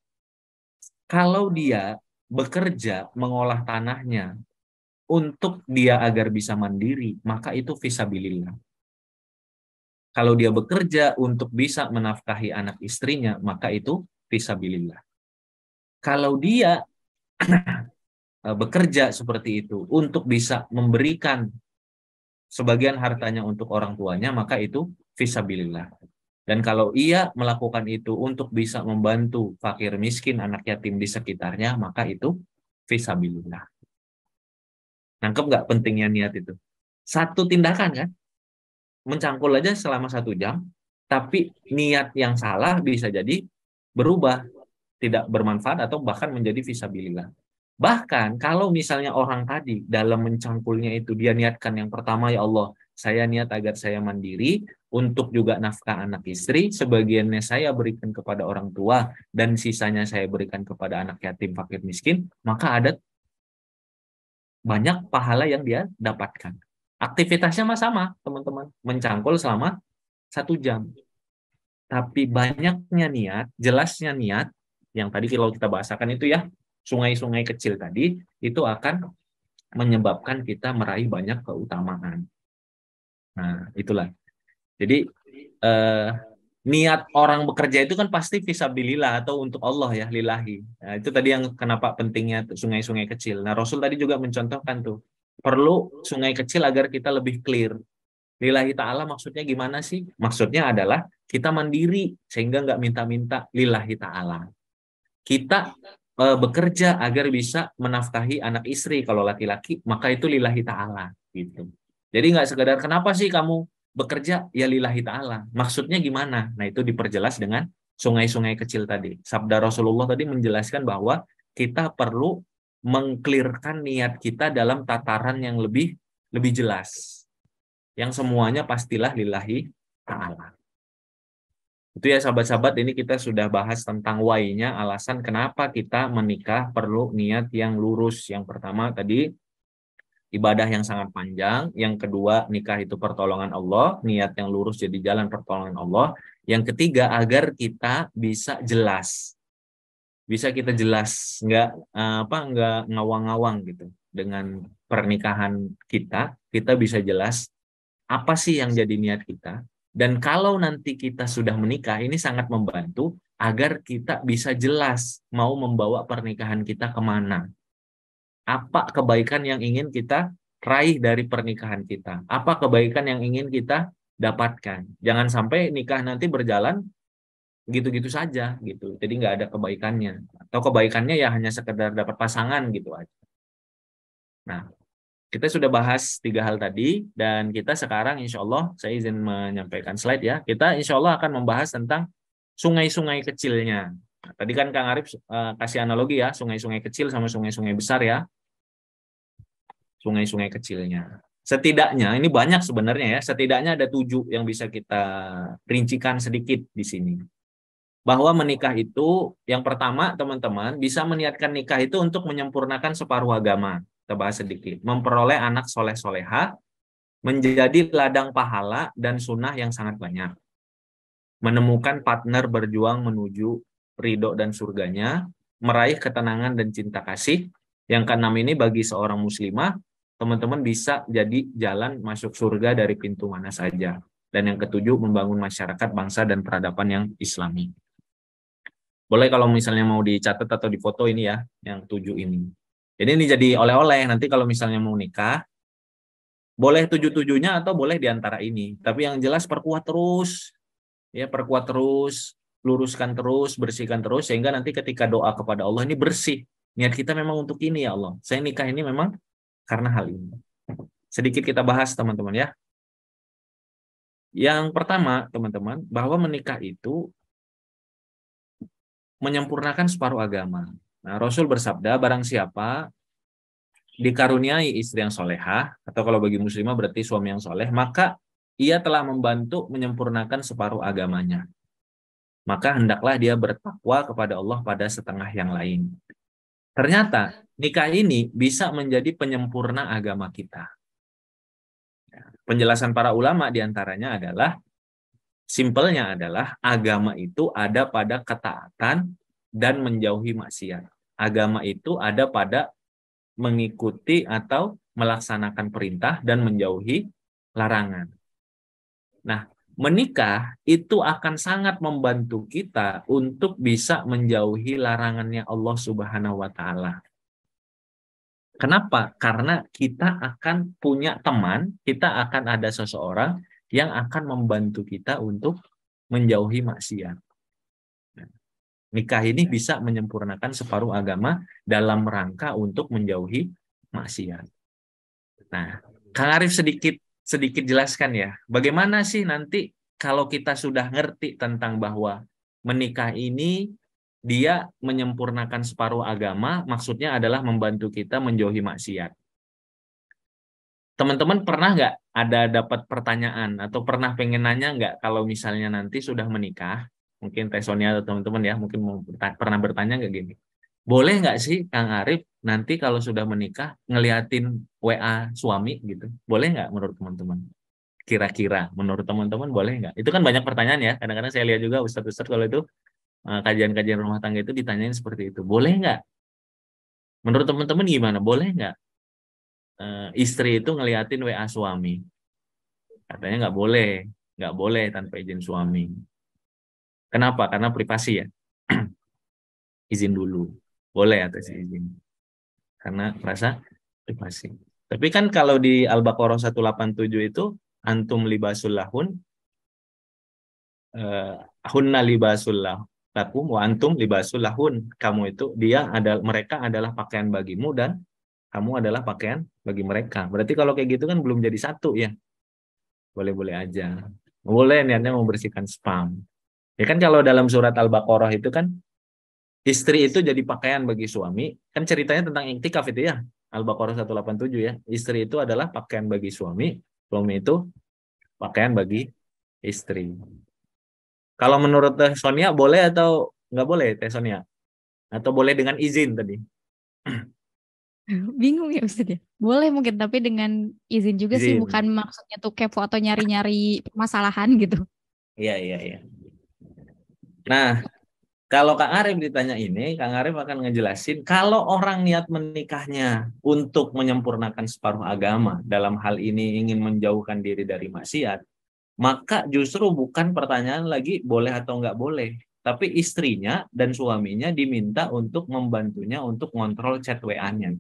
kalau dia bekerja mengolah tanahnya untuk dia agar bisa mandiri, maka itu fisabilillah. Kalau dia bekerja untuk bisa menafkahi anak istrinya, maka itu fisabilillah. Kalau dia bekerja seperti itu untuk bisa memberikan sebagian hartanya untuk orang tuanya, maka itu fisabilillah. Dan kalau ia melakukan itu untuk bisa membantu fakir miskin, anak yatim di sekitarnya, maka itu fisabilillah. Nangkep nggak pentingnya niat itu? Satu tindakan kan? Mencangkul aja selama 1 jam, tapi niat yang salah bisa jadi berubah, tidak bermanfaat atau bahkan menjadi fisabilillah. Bahkan kalau misalnya orang tadi dalam mencangkulnya itu dia niatkan yang pertama, ya Allah, saya niat agar saya mandiri, untuk juga nafkah anak istri, sebagiannya saya berikan kepada orang tua, dan sisanya saya berikan kepada anak yatim, fakir miskin, maka ada banyak pahala yang dia dapatkan. Aktivitasnya sama, teman-teman. Mencangkul selama 1 jam. Tapi banyaknya niat, jelasnya niat, yang tadi kalau kita bahasakan itu ya, sungai-sungai kecil tadi, itu akan menyebabkan kita meraih banyak keutamaan. Nah, itulah. Jadi, niat orang bekerja itu kan pasti fisabilillah atau untuk Allah ya, lillahi. Nah, itu tadi yang kenapa pentingnya sungai-sungai kecil. Nah, Rasul tadi juga mencontohkan tuh, perlu sungai kecil agar kita lebih clear. Lillahi ta'ala maksudnya gimana sih? Maksudnya adalah kita mandiri sehingga nggak minta-minta lillahi ta'ala. Kita bekerja agar bisa menafkahi anak istri. Kalau laki-laki maka itu lillahi ta'ala gitu. Jadi nggak sekedar kenapa sih kamu bekerja, ya lillahi ta'ala. Maksudnya gimana? Nah, itu diperjelas dengan sungai-sungai kecil tadi. Sabda Rasulullah tadi menjelaskan bahwa kita perlu mengklirkan niat kita dalam tataran yang lebih jelas. yang semuanya pastilah lillahi ta'ala. Itu ya sahabat-sahabat, ini kita sudah bahas tentang why-nya, alasan kenapa kita menikah perlu niat yang lurus. Yang pertama tadi, ibadah yang sangat panjang. Yang kedua, nikah itu pertolongan Allah, niat yang lurus jadi jalan pertolongan Allah. Yang ketiga, agar kita bisa jelas. Bisa kita jelas, nggak ngawang-ngawang gitu. Dengan pernikahan kita bisa jelas apa sih yang jadi niat kita. Dan kalau nanti kita sudah menikah, ini sangat membantu agar kita bisa jelas mau membawa pernikahan kita kemana. Apa kebaikan yang ingin kita raih dari pernikahan kita. Apa kebaikan yang ingin kita dapatkan. Jangan sampai nikah nanti berjalan gitu-gitu saja gitu. Jadi nggak ada kebaikannya. Atau kebaikannya ya hanya sekedar dapat pasangan gitu aja. Nah, kita sudah bahas 3 hal tadi, dan kita sekarang insya Allah, saya izin menyampaikan slide ya, kita insya Allah akan membahas tentang sungai-sungai kecilnya. Nah, tadi kan Kang Arif kasih analogi ya, sungai-sungai kecil sama sungai-sungai besar ya, sungai-sungai kecilnya. Setidaknya, ini banyak sebenarnya ya, setidaknya ada 7 yang bisa kita rincikan sedikit di sini. Bahwa menikah itu, yang pertama teman-teman, bisa meniatkan nikah itu untuk menyempurnakan separuh agama. Kita bahas sedikit. Memperoleh anak soleh-soleha, menjadi ladang pahala dan sunnah yang sangat banyak. Menemukan partner berjuang menuju ridho dan surganya, meraih ketenangan dan cinta kasih. Yang keenam ini bagi seorang muslimah, teman-teman bisa jadi jalan masuk surga dari pintu mana saja. Dan yang ketujuh, membangun masyarakat, bangsa, dan peradaban yang islami. Boleh kalau misalnya mau dicatat atau difoto ini ya, yang 7 ini. Jadi ini jadi oleh-oleh, nanti kalau misalnya mau nikah, boleh 7-7-nya atau boleh diantara ini. Tapi yang jelas perkuat terus, ya perkuat terus, luruskan terus, bersihkan terus, sehingga nanti ketika doa kepada Allah ini bersih. Niat kita memang untuk ini ya Allah. Saya nikah ini memang karena hal ini. Sedikit kita bahas teman-teman ya. Yang pertama teman-teman, bahwa menikah itu menyempurnakan separuh agama. Nah, Rasul bersabda, barang siapa dikaruniai istri yang solehah, atau kalau bagi muslimah berarti suami yang soleh, maka ia telah membantu menyempurnakan separuh agamanya. Maka hendaklah dia bertakwa kepada Allah pada setengah yang lain. Ternyata nikah ini bisa menjadi penyempurna agama kita. Penjelasan para ulama diantaranya adalah, simpelnya adalah agama itu ada pada ketaatan dan menjauhi maksiat. Agama itu ada pada mengikuti atau melaksanakan perintah dan menjauhi larangan. Nah, menikah itu akan sangat membantu kita untuk bisa menjauhi larangannya Allah Subhanahu wa taala. Kenapa? Karena kita akan punya teman, kita akan ada seseorang yang akan membantu kita untuk menjauhi maksiat. Nikah ini bisa menyempurnakan separuh agama dalam rangka untuk menjauhi maksiat. Nah, Kang Arif sedikit jelaskan ya, bagaimana sih nanti kalau kita sudah ngerti tentang bahwa menikah ini dia menyempurnakan separuh agama, maksudnya adalah membantu kita menjauhi maksiat. Teman-teman pernah nggak ada dapat pertanyaan atau pernah pengen nanya nggak kalau misalnya nanti sudah menikah, mungkin Teh Sonia atau teman-teman ya, mungkin pernah bertanya nggak gini, boleh nggak sih Kang Arif nanti kalau sudah menikah ngeliatin WA suami gitu, boleh nggak menurut teman-teman? Kira-kira menurut teman-teman boleh nggak? Itu kan banyak pertanyaan ya, kadang-kadang saya lihat juga ustadz-ustadz kalau itu kajian-kajian rumah tangga itu ditanyain seperti itu, boleh nggak? Menurut teman-teman gimana, boleh nggak istri itu ngeliatin WA suami? Katanya nggak boleh tanpa izin suami. Kenapa? Karena privasi ya. Izin dulu, boleh atas izin. Karena merasa privasi. Tapi kan kalau di Al-Baqarah 187 itu, antum libasul lahun, hunna libasul lakum wa antum libasul lahun. Kamu itu, mereka adalah pakaian bagimu dan kamu adalah pakaian bagi mereka. Berarti kalau kayak gitu kan belum jadi satu ya. Boleh-boleh aja. Boleh niatnya membersihkan spam. Ya kan kalau dalam surat Al-Baqarah itu kan istri itu jadi pakaian bagi suami. Kan ceritanya tentang iktikaf itu ya. Al-Baqarah 187 ya. Istri itu adalah pakaian bagi suami. Suami itu pakaian bagi istri. Kalau menurut Teh Sonia boleh atau nggak boleh Teh Sonia? Atau boleh dengan izin tadi? Bingung ya Ustaz ya. Boleh mungkin tapi dengan izin juga sih, bukan Izin. maksudnya tuh kepo atau nyari-nyari permasalahan gitu. Iya, iya, iya. Nah, kalau Kang Arif ditanya ini, Kang Arif akan ngejelasin kalau orang niat menikahnya untuk menyempurnakan separuh agama, dalam hal ini ingin menjauhkan diri dari maksiat, maka justru bukan pertanyaan lagi boleh atau nggak boleh, tapi istrinya dan suaminya diminta untuk membantunya untuk ngontrol chat WA-nya.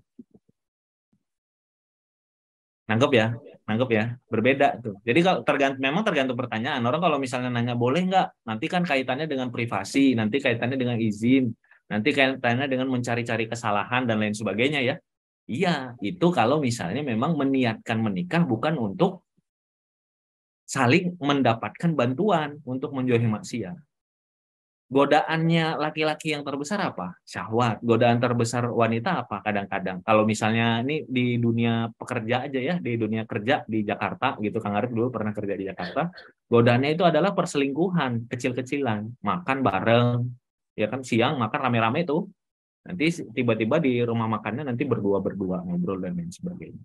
Nangkep ya? Nangkep ya? Berbeda tuh. Jadi kalau memang tergantung pertanyaan. Orang kalau misalnya nanya boleh nggak, nanti kan kaitannya dengan privasi, nanti kaitannya dengan izin, nanti kaitannya dengan mencari-cari kesalahan dan lain sebagainya ya. Iya, itu kalau misalnya memang meniatkan menikah bukan untuk saling mendapatkan bantuan untuk menjauhi maksiat. Godaannya laki-laki yang terbesar apa? Syahwat. Godaan terbesar wanita apa? Kadang-kadang. Kalau misalnya ini di dunia pekerja aja ya, di dunia kerja di Jakarta gitu, Kang Arif dulu pernah kerja di Jakarta. Godaannya itu adalah perselingkuhan kecil-kecilan, makan bareng, ya kan siang makan rame-rame itu. Nanti tiba-tiba di rumah makannya nanti berdua-berdua ngobrol dan lain sebagainya.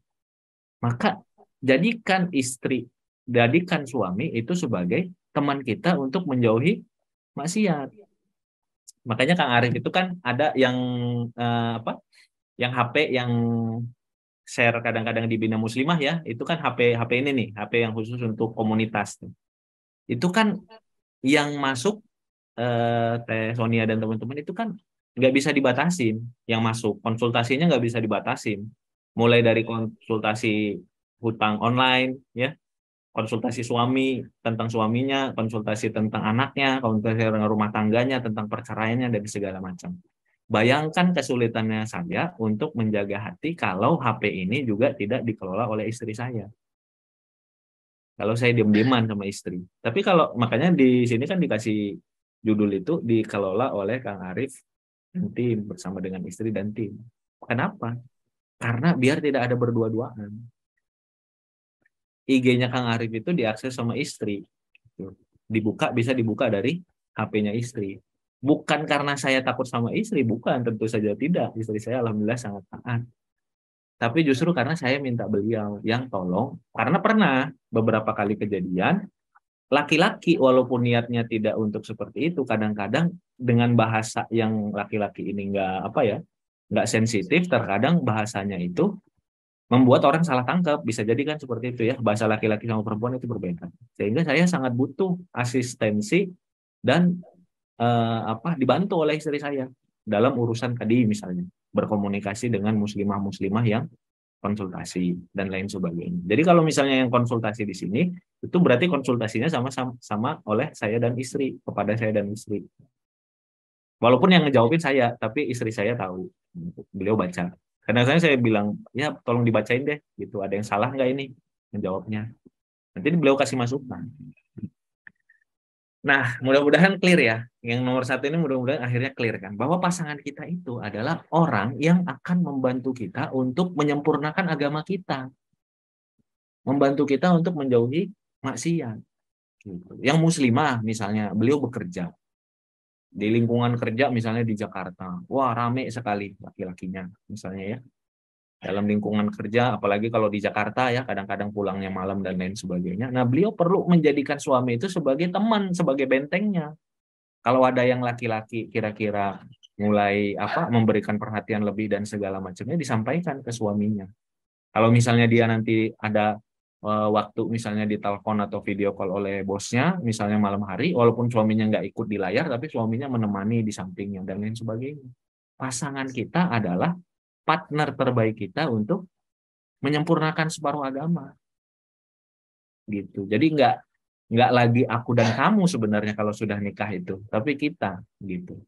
Maka jadikan suami itu sebagai teman kita untuk menjauhi maksiat. Makanya Kang Arif itu kan ada yang apa? Yang HP yang share kadang-kadang di Bina Muslimah ya, itu kan HP HP ini nih, HP yang khusus untuk komunitas. Itu kan yang masuk Teh Sonia dan teman-teman itu kan nggak bisa dibatasin, yang masuk konsultasinya nggak bisa dibatasin. Mulai dari konsultasi hutang online ya, konsultasi suami tentang suaminya, konsultasi tentang anaknya, konsultasi tentang rumah tangganya, tentang perceraiannya dan segala macam. Bayangkan kesulitannya saya untuk menjaga hati kalau HP ini juga tidak dikelola oleh istri saya. Kalau saya diam-diaman sama istri. Tapi kalau makanya di sini kan dikasih judul itu dikelola oleh Kang Arif dan tim bersama dengan istri dan tim. Kenapa? Karena biar tidak ada berdua-duaan. IG-nya Kang Arif itu diakses sama istri. Dibuka bisa dibuka dari HP-nya istri. Bukan karena saya takut sama istri, bukan, tentu saja tidak. Istri saya alhamdulillah sangat taat. Tapi justru karena saya minta beliau yang tolong, karena pernah beberapa kali kejadian, laki-laki walaupun niatnya tidak untuk seperti itu, kadang-kadang dengan bahasa yang laki-laki ini nggak apa ya, nggak sensitif, terkadang bahasanya itu membuat orang salah tangkap. Bisa jadi kan seperti itu ya, bahasa laki-laki sama perempuan itu berbeda. Sehingga saya sangat butuh asistensi dan dibantu oleh istri saya dalam urusan tadi misalnya berkomunikasi dengan muslimah-muslimah yang konsultasi dan lain sebagainya. Jadi kalau misalnya yang konsultasi di sini itu berarti konsultasinya sama oleh saya dan istri, kepada saya dan istri. Walaupun yang ngejawabin saya, tapi istri saya tahu. Beliau baca. Karena saya bilang, ya tolong dibacain deh, gitu. Ada yang salah nggak ini menjawabnya? Nanti beliau kasih masukan. Nah, mudah-mudahan clear ya. Yang nomor satu ini mudah-mudahan akhirnya clear kan. Bahwa pasangan kita itu adalah orang yang akan membantu kita untuk menyempurnakan agama kita. Membantu kita untuk menjauhi maksiat. Gitu. Yang muslimah misalnya, beliau bekerja. Di lingkungan kerja misalnya di Jakarta. Wah, rame sekali laki-lakinya misalnya ya. Dalam lingkungan kerja, apalagi kalau di Jakarta ya, kadang-kadang pulangnya malam dan lain sebagainya. Nah, beliau perlu menjadikan suami itu sebagai teman, sebagai bentengnya. Kalau ada yang laki-laki kira-kira mulai memberikan perhatian lebih dan segala macamnya disampaikan ke suaminya. Kalau misalnya dia nanti ada waktu misalnya ditelepon atau video call oleh bosnya, misalnya malam hari, walaupun suaminya nggak ikut di layar, tapi suaminya menemani di sampingnya dan lain sebagainya. Pasangan kita adalah partner terbaik kita untuk menyempurnakan separuh agama, gitu. Jadi nggak lagi aku dan kamu sebenarnya kalau sudah nikah itu, tapi kita, gitu.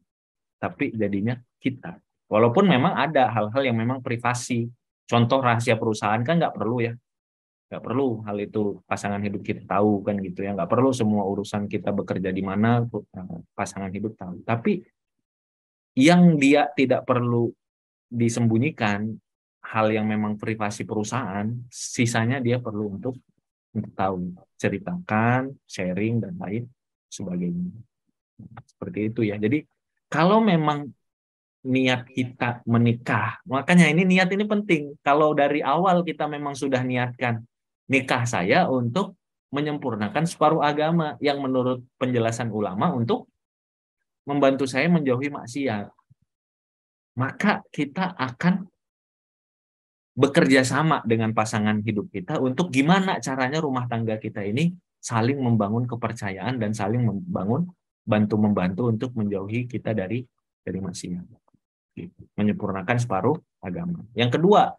Tapi jadinya kita. Walaupun memang ada hal-hal yang memang privasi. Contoh rahasia perusahaan kan nggak perlu ya. Nggak perlu hal itu pasangan hidup kita tahu kan gitu ya. Nggak perlu semua urusan kita bekerja di mana pasangan hidup tahu. Tapi yang dia tidak perlu disembunyikan, hal yang memang privasi perusahaan, sisanya dia perlu untuk untuk tahu, ceritakan, sharing dan lain sebagainya. Seperti itu ya. Jadi kalau memang niat kita menikah, makanya ini niat ini penting. Kalau dari awal kita memang sudah niatkan nikah saya untuk menyempurnakan separuh agama yang menurut penjelasan ulama untuk membantu saya menjauhi maksiat, maka kita akan bekerja sama dengan pasangan hidup kita untuk gimana caranya rumah tangga kita ini saling membangun kepercayaan dan saling membangun bantu-membantu untuk menjauhi kita dari maksiat. Gitu. Menyempurnakan separuh agama. Yang kedua,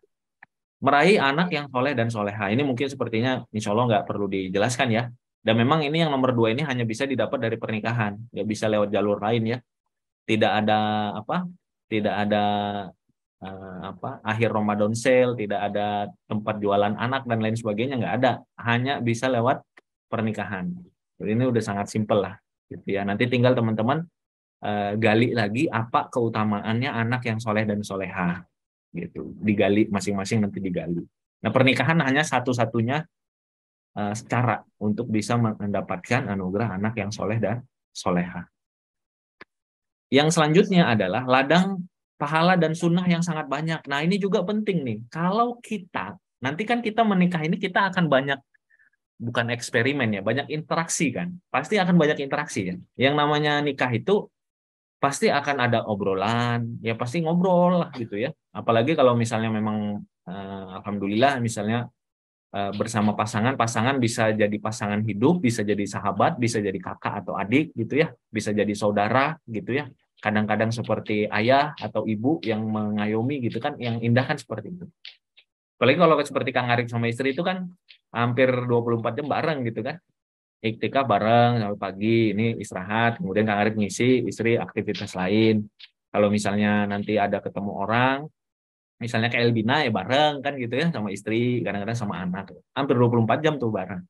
meraih anak yang soleh dan soleha. Ini mungkin sepertinya insya Allah nggak perlu dijelaskan ya. Dan memang ini yang nomor 2 ini hanya bisa didapat dari pernikahan, nggak bisa lewat jalur lain ya. Tidak ada apa? Tidak ada akhir Ramadan sale, tidak ada tempat jualan anak dan lain sebagainya, nggak ada. Hanya bisa lewat pernikahan. Jadi ini udah sangat simpel lah, gitu ya. Nanti tinggal teman-teman gali lagi apa keutamaannya anak yang soleh dan soleha, gitu. Digali masing-masing nanti digali. Nah pernikahan hanya satu-satunya cara untuk bisa mendapatkan anugerah anak yang soleh dan soleha. Yang selanjutnya adalah ladang pahala dan sunnah yang sangat banyak. Nah ini juga penting nih. Kalau kita, nanti kan kita menikah ini kita akan banyak, bukan eksperimen ya, banyak interaksi kan. Pasti akan banyak interaksi ya. Yang namanya nikah itu pasti akan ada obrolan, ya pasti ngobrol lah gitu ya. Apalagi kalau misalnya memang, alhamdulillah misalnya bersama pasangan bisa jadi pasangan hidup, bisa jadi sahabat, bisa jadi kakak atau adik gitu ya, bisa jadi saudara gitu ya. Kadang-kadang seperti ayah atau ibu yang mengayomi gitu kan, yang indah kan seperti itu. Apalagi kalau seperti Kang Arif sama istri itu kan hampir 24 jam bareng gitu kan. Iktikaf bareng sampai pagi, ini istirahat, kemudian Kang Arif ngisi, istri aktivitas lain. Kalau misalnya nanti ada ketemu orang, misalnya ke Elbina ya bareng kan gitu ya sama istri, kadang-kadang sama anak. Hampir 24 jam tuh bareng.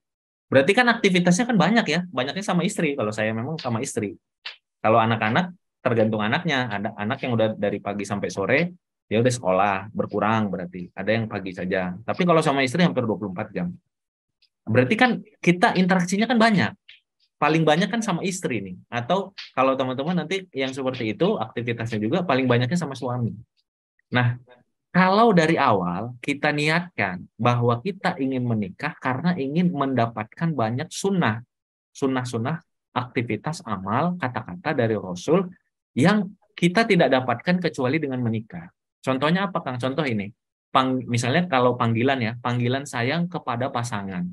Berarti kan aktivitasnya kan banyak ya, banyaknya sama istri. Kalau saya memang sama istri. Kalau anak-anak tergantung anaknya. Ada anak yang udah dari pagi sampai sore, dia udah sekolah, berkurang berarti. Ada yang pagi saja. Tapi kalau sama istri hampir 24 jam. Berarti kan kita interaksinya kan banyak. Paling banyak kan sama istri nih. Atau kalau teman-teman nanti yang seperti itu, aktivitasnya juga paling banyaknya sama suami. Nah, kalau dari awal kita niatkan bahwa kita ingin menikah karena ingin mendapatkan banyak sunnah-sunnah aktivitas amal, kata-kata dari Rasul yang kita tidak dapatkan kecuali dengan menikah. Contohnya apa, Kang? Contoh ini. Misalnya kalau panggilan ya, panggilan sayang kepada pasangan.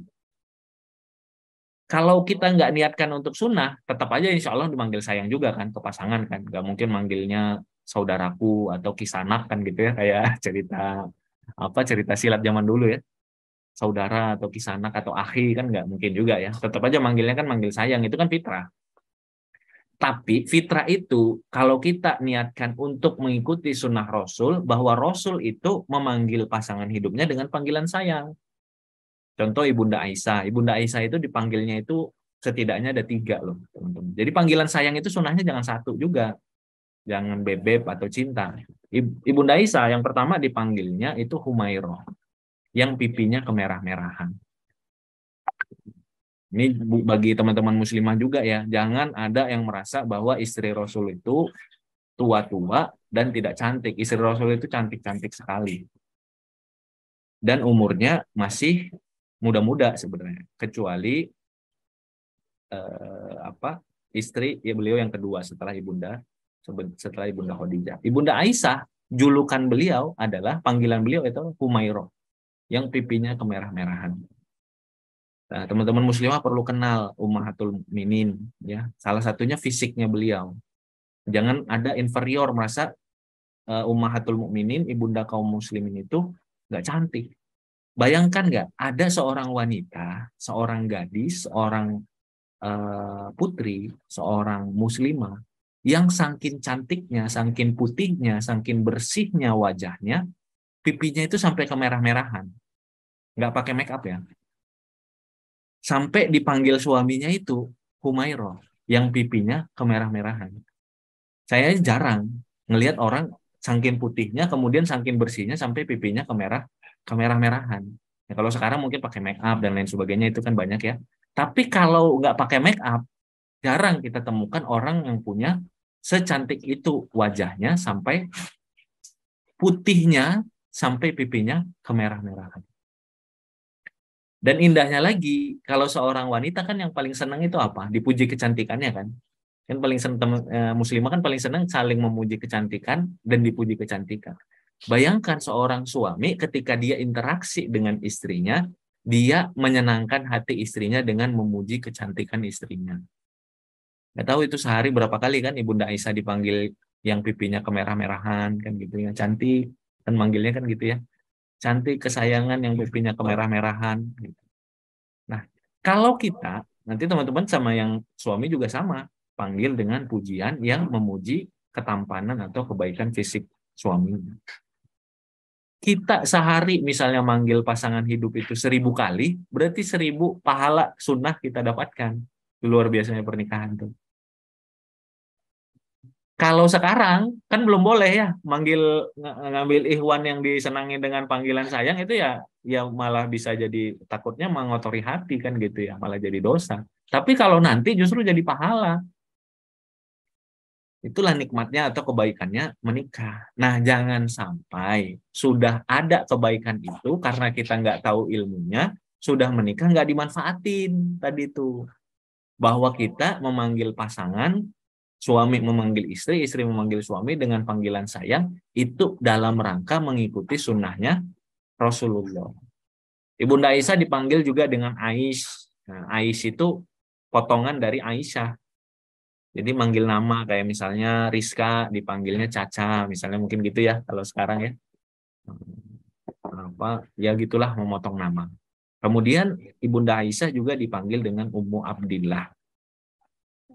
Kalau kita nggak niatkan untuk sunnah, tetap aja insya Allah dimanggil sayang juga kan ke pasangan kan. Nggak mungkin manggilnya saudaraku atau kisanak kan gitu ya, kayak cerita silat zaman dulu ya. Saudara atau kisanak atau akhi kan nggak mungkin juga ya. Tetap aja manggilnya kan manggil sayang, itu kan fitrah. Tapi fitrah itu kalau kita niatkan untuk mengikuti sunnah Rasul, bahwa Rasul itu memanggil pasangan hidupnya dengan panggilan sayang. Contoh Ibunda Aisyah. Ibunda Aisyah itu dipanggilnya itu setidaknya ada 3 loh, teman-teman. Jadi panggilan sayang itu sunnahnya jangan satu juga. Jangan bebek atau cinta. Ibunda Aisyah yang pertama dipanggilnya itu Humairah. Yang pipinya kemerah-merahan. Ini bagi teman-teman muslimah juga ya. Jangan ada yang merasa bahwa istri Rasul itu tua-tua dan tidak cantik. Istri Rasul itu cantik-cantik sekali. Dan umurnya masih muda-muda sebenarnya. Kecuali istri ya beliau yang kedua setelah Ibunda Khadijah. Ibunda Aisyah, julukan beliau adalah, panggilan beliau itu Humairah, yang pipinya kemerah-merahan. Nah, teman-teman muslimah perlu kenal Ummahatul Mukminin ya. Salah satunya fisiknya beliau. Jangan ada inferior merasa Ummahatul Mukminin, ibunda kaum muslimin itu nggak cantik. Bayangkan nggak ada seorang wanita, seorang gadis, seorang putri, seorang muslimah yang saking cantiknya, saking putihnya, saking bersihnya wajahnya, pipinya itu sampai kemerah-merahan. Nggak pakai make up ya. Sampai dipanggil suaminya itu Humairah, yang pipinya kemerah-merahan. Saya jarang ngelihat orang saking putihnya, kemudian saking bersihnya sampai pipinya kemerah-merahan. Ya, kalau sekarang mungkin pakai make up dan lain sebagainya itu kan banyak ya. Tapi kalau nggak pakai make up, jarang kita temukan orang yang punya secantik itu wajahnya sampai putihnya sampai pipinya kemerah-merahan. Dan indahnya lagi, kalau seorang wanita kan yang paling senang itu apa? Dipuji kecantikannya kan. Kan paling senang muslimah kan paling senang saling memuji kecantikan dan dipuji kecantikan. Bayangkan seorang suami ketika dia interaksi dengan istrinya, dia menyenangkan hati istrinya dengan memuji kecantikan istrinya. Nggak tahu itu sehari berapa kali kan Ibunda Aisyah dipanggil yang pipinya kemerah-merahan kan gitu ya, cantik kan manggilnya kan gitu ya, cantik kesayangan yang pipinya kemerah-merahan gitu. Nah, kalau kita nanti teman-teman sama yang suami juga sama, panggil dengan pujian yang memuji ketampanan atau kebaikan fisik suaminya. Kita sehari misalnya manggil pasangan hidup itu 1000 kali, berarti 1000 pahala sunnah kita dapatkan. Luar biasanya pernikahan tuh. Kalau sekarang kan belum boleh ya ngambil ikhwan yang disenangi dengan panggilan sayang itu ya malah bisa jadi takutnya mengotori hati kan gitu ya, malah jadi dosa. Tapi kalau nanti justru jadi pahala. Itulah nikmatnya atau kebaikannya menikah. Nah, jangan sampai sudah ada kebaikan itu karena kita nggak tahu ilmunya, sudah menikah nggak dimanfaatin tadi itu. Bahwa kita memanggil pasangan, suami memanggil istri, istri memanggil suami dengan panggilan sayang, itu dalam rangka mengikuti sunnahnya Rasulullah. Ibunda Aisyah dipanggil juga dengan Ais. Nah, Ais itu potongan dari Aisyah. Jadi manggil nama kayak misalnya Rizka dipanggilnya Caca, misalnya mungkin gitu ya kalau sekarang ya. Apa ya gitulah memotong nama. Kemudian Ibunda Aisyah juga dipanggil dengan Ummu Abdillah.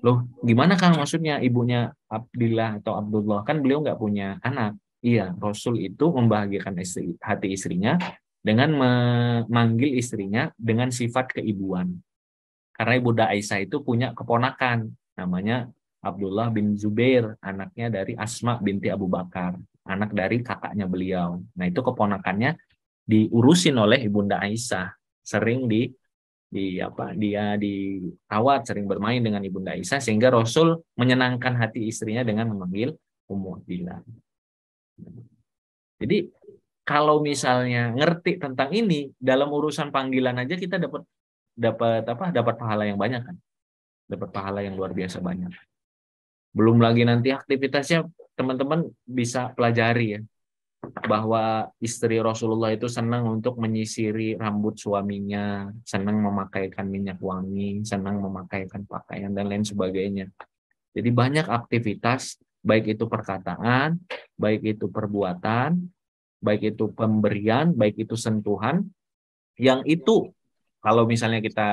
Loh, gimana Kang maksudnya ibunya Abdillah atau Abdullah? Kan beliau nggak punya anak. Iya, Rasul itu membahagiakan hati istrinya dengan memanggil istrinya dengan sifat keibuan. Karena Ibunda Aisyah itu punya keponakan namanya Abdullah bin Zubair, anaknya dari Asma binti Abu Bakar, anak dari kakaknya beliau. Nah, itu keponakannya diurusin oleh Ibunda Aisyah, sering di apa dia dirawat, sering bermain dengan Ibunda Aisyah sehingga Rasul menyenangkan hati istrinya dengan memanggil Ummu Abdillah. Jadi kalau misalnya ngerti tentang ini dalam urusan panggilan aja kita dapat dapat apa? Dapat pahala yang banyak kan? Dapat pahala yang luar biasa banyak. Belum lagi nanti aktivitasnya teman-teman bisa pelajari ya, bahwa istri Rasulullah itu senang untuk menyisiri rambut suaminya, senang memakaikan minyak wangi, senang memakaikan pakaian dan lain sebagainya. Jadi banyak aktivitas, baik itu perkataan, baik itu perbuatan, baik itu pemberian, baik itu sentuhan, yang itu kalau misalnya kita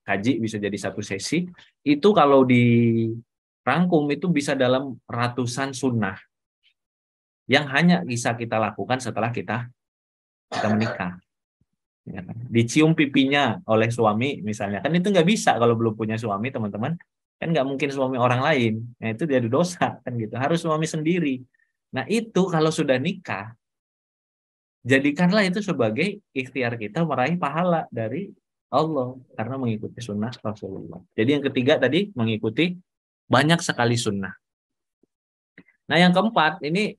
kaji bisa jadi satu sesi, itu kalau dirangkum itu bisa dalam ratusan sunnah yang hanya bisa kita lakukan setelah kita menikah. Ya kan? Dicium pipinya oleh suami misalnya, kan itu nggak bisa kalau belum punya suami teman-teman, kan nggak mungkin suami orang lain, nah itu jadi dosa kan gitu, harus suami sendiri. Nah itu kalau sudah nikah, jadikanlah itu sebagai ikhtiar kita meraih pahala dari Allah karena mengikuti sunnah Rasulullah. Jadi yang ketiga tadi mengikuti banyak sekali sunnah. Nah yang keempat ini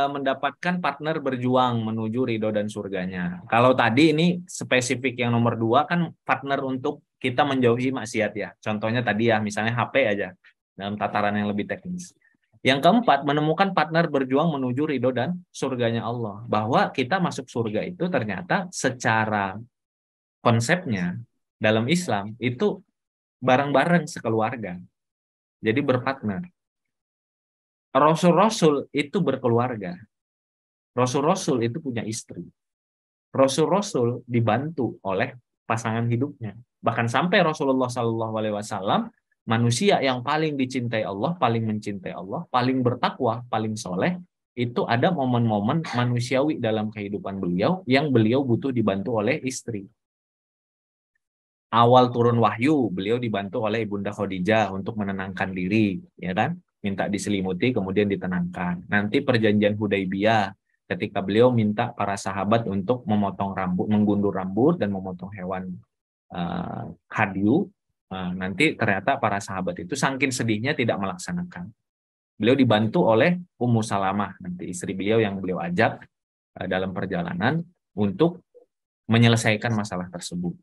mendapatkan partner berjuang menuju ridho dan surganya. Kalau tadi ini spesifik yang nomor 2 kan partner untuk kita menjauhi maksiat ya. Contohnya tadi ya misalnya HP aja dalam tataran yang lebih teknis. Yang keempat menemukan partner berjuang menuju ridho dan surganya Allah. Bahwa kita masuk surga itu ternyata secara konsepnya dalam Islam itu bareng-bareng sekeluarga. Jadi berpartner. Rasul-rasul itu berkeluarga. Rasul-rasul itu punya istri. Rasul-rasul dibantu oleh pasangan hidupnya. Bahkan sampai Rasulullah SAW, manusia yang paling dicintai Allah, paling mencintai Allah, paling bertakwa, paling soleh, itu ada momen-momen manusiawi dalam kehidupan beliau yang beliau butuh dibantu oleh istri. Awal turun wahyu, beliau dibantu oleh Ibunda Khadijah untuk menenangkan diri, ya kan? Minta diselimuti kemudian ditenangkan. Nanti perjanjian Hudaibiyah, ketika beliau minta para sahabat untuk memotong rambut, menggundur rambut dan memotong hewan hadyu. Nanti ternyata para sahabat itu saking sedihnya tidak melaksanakan. Beliau dibantu oleh Ummu Salamah, nanti istri beliau yang beliau ajak dalam perjalanan untuk menyelesaikan masalah tersebut.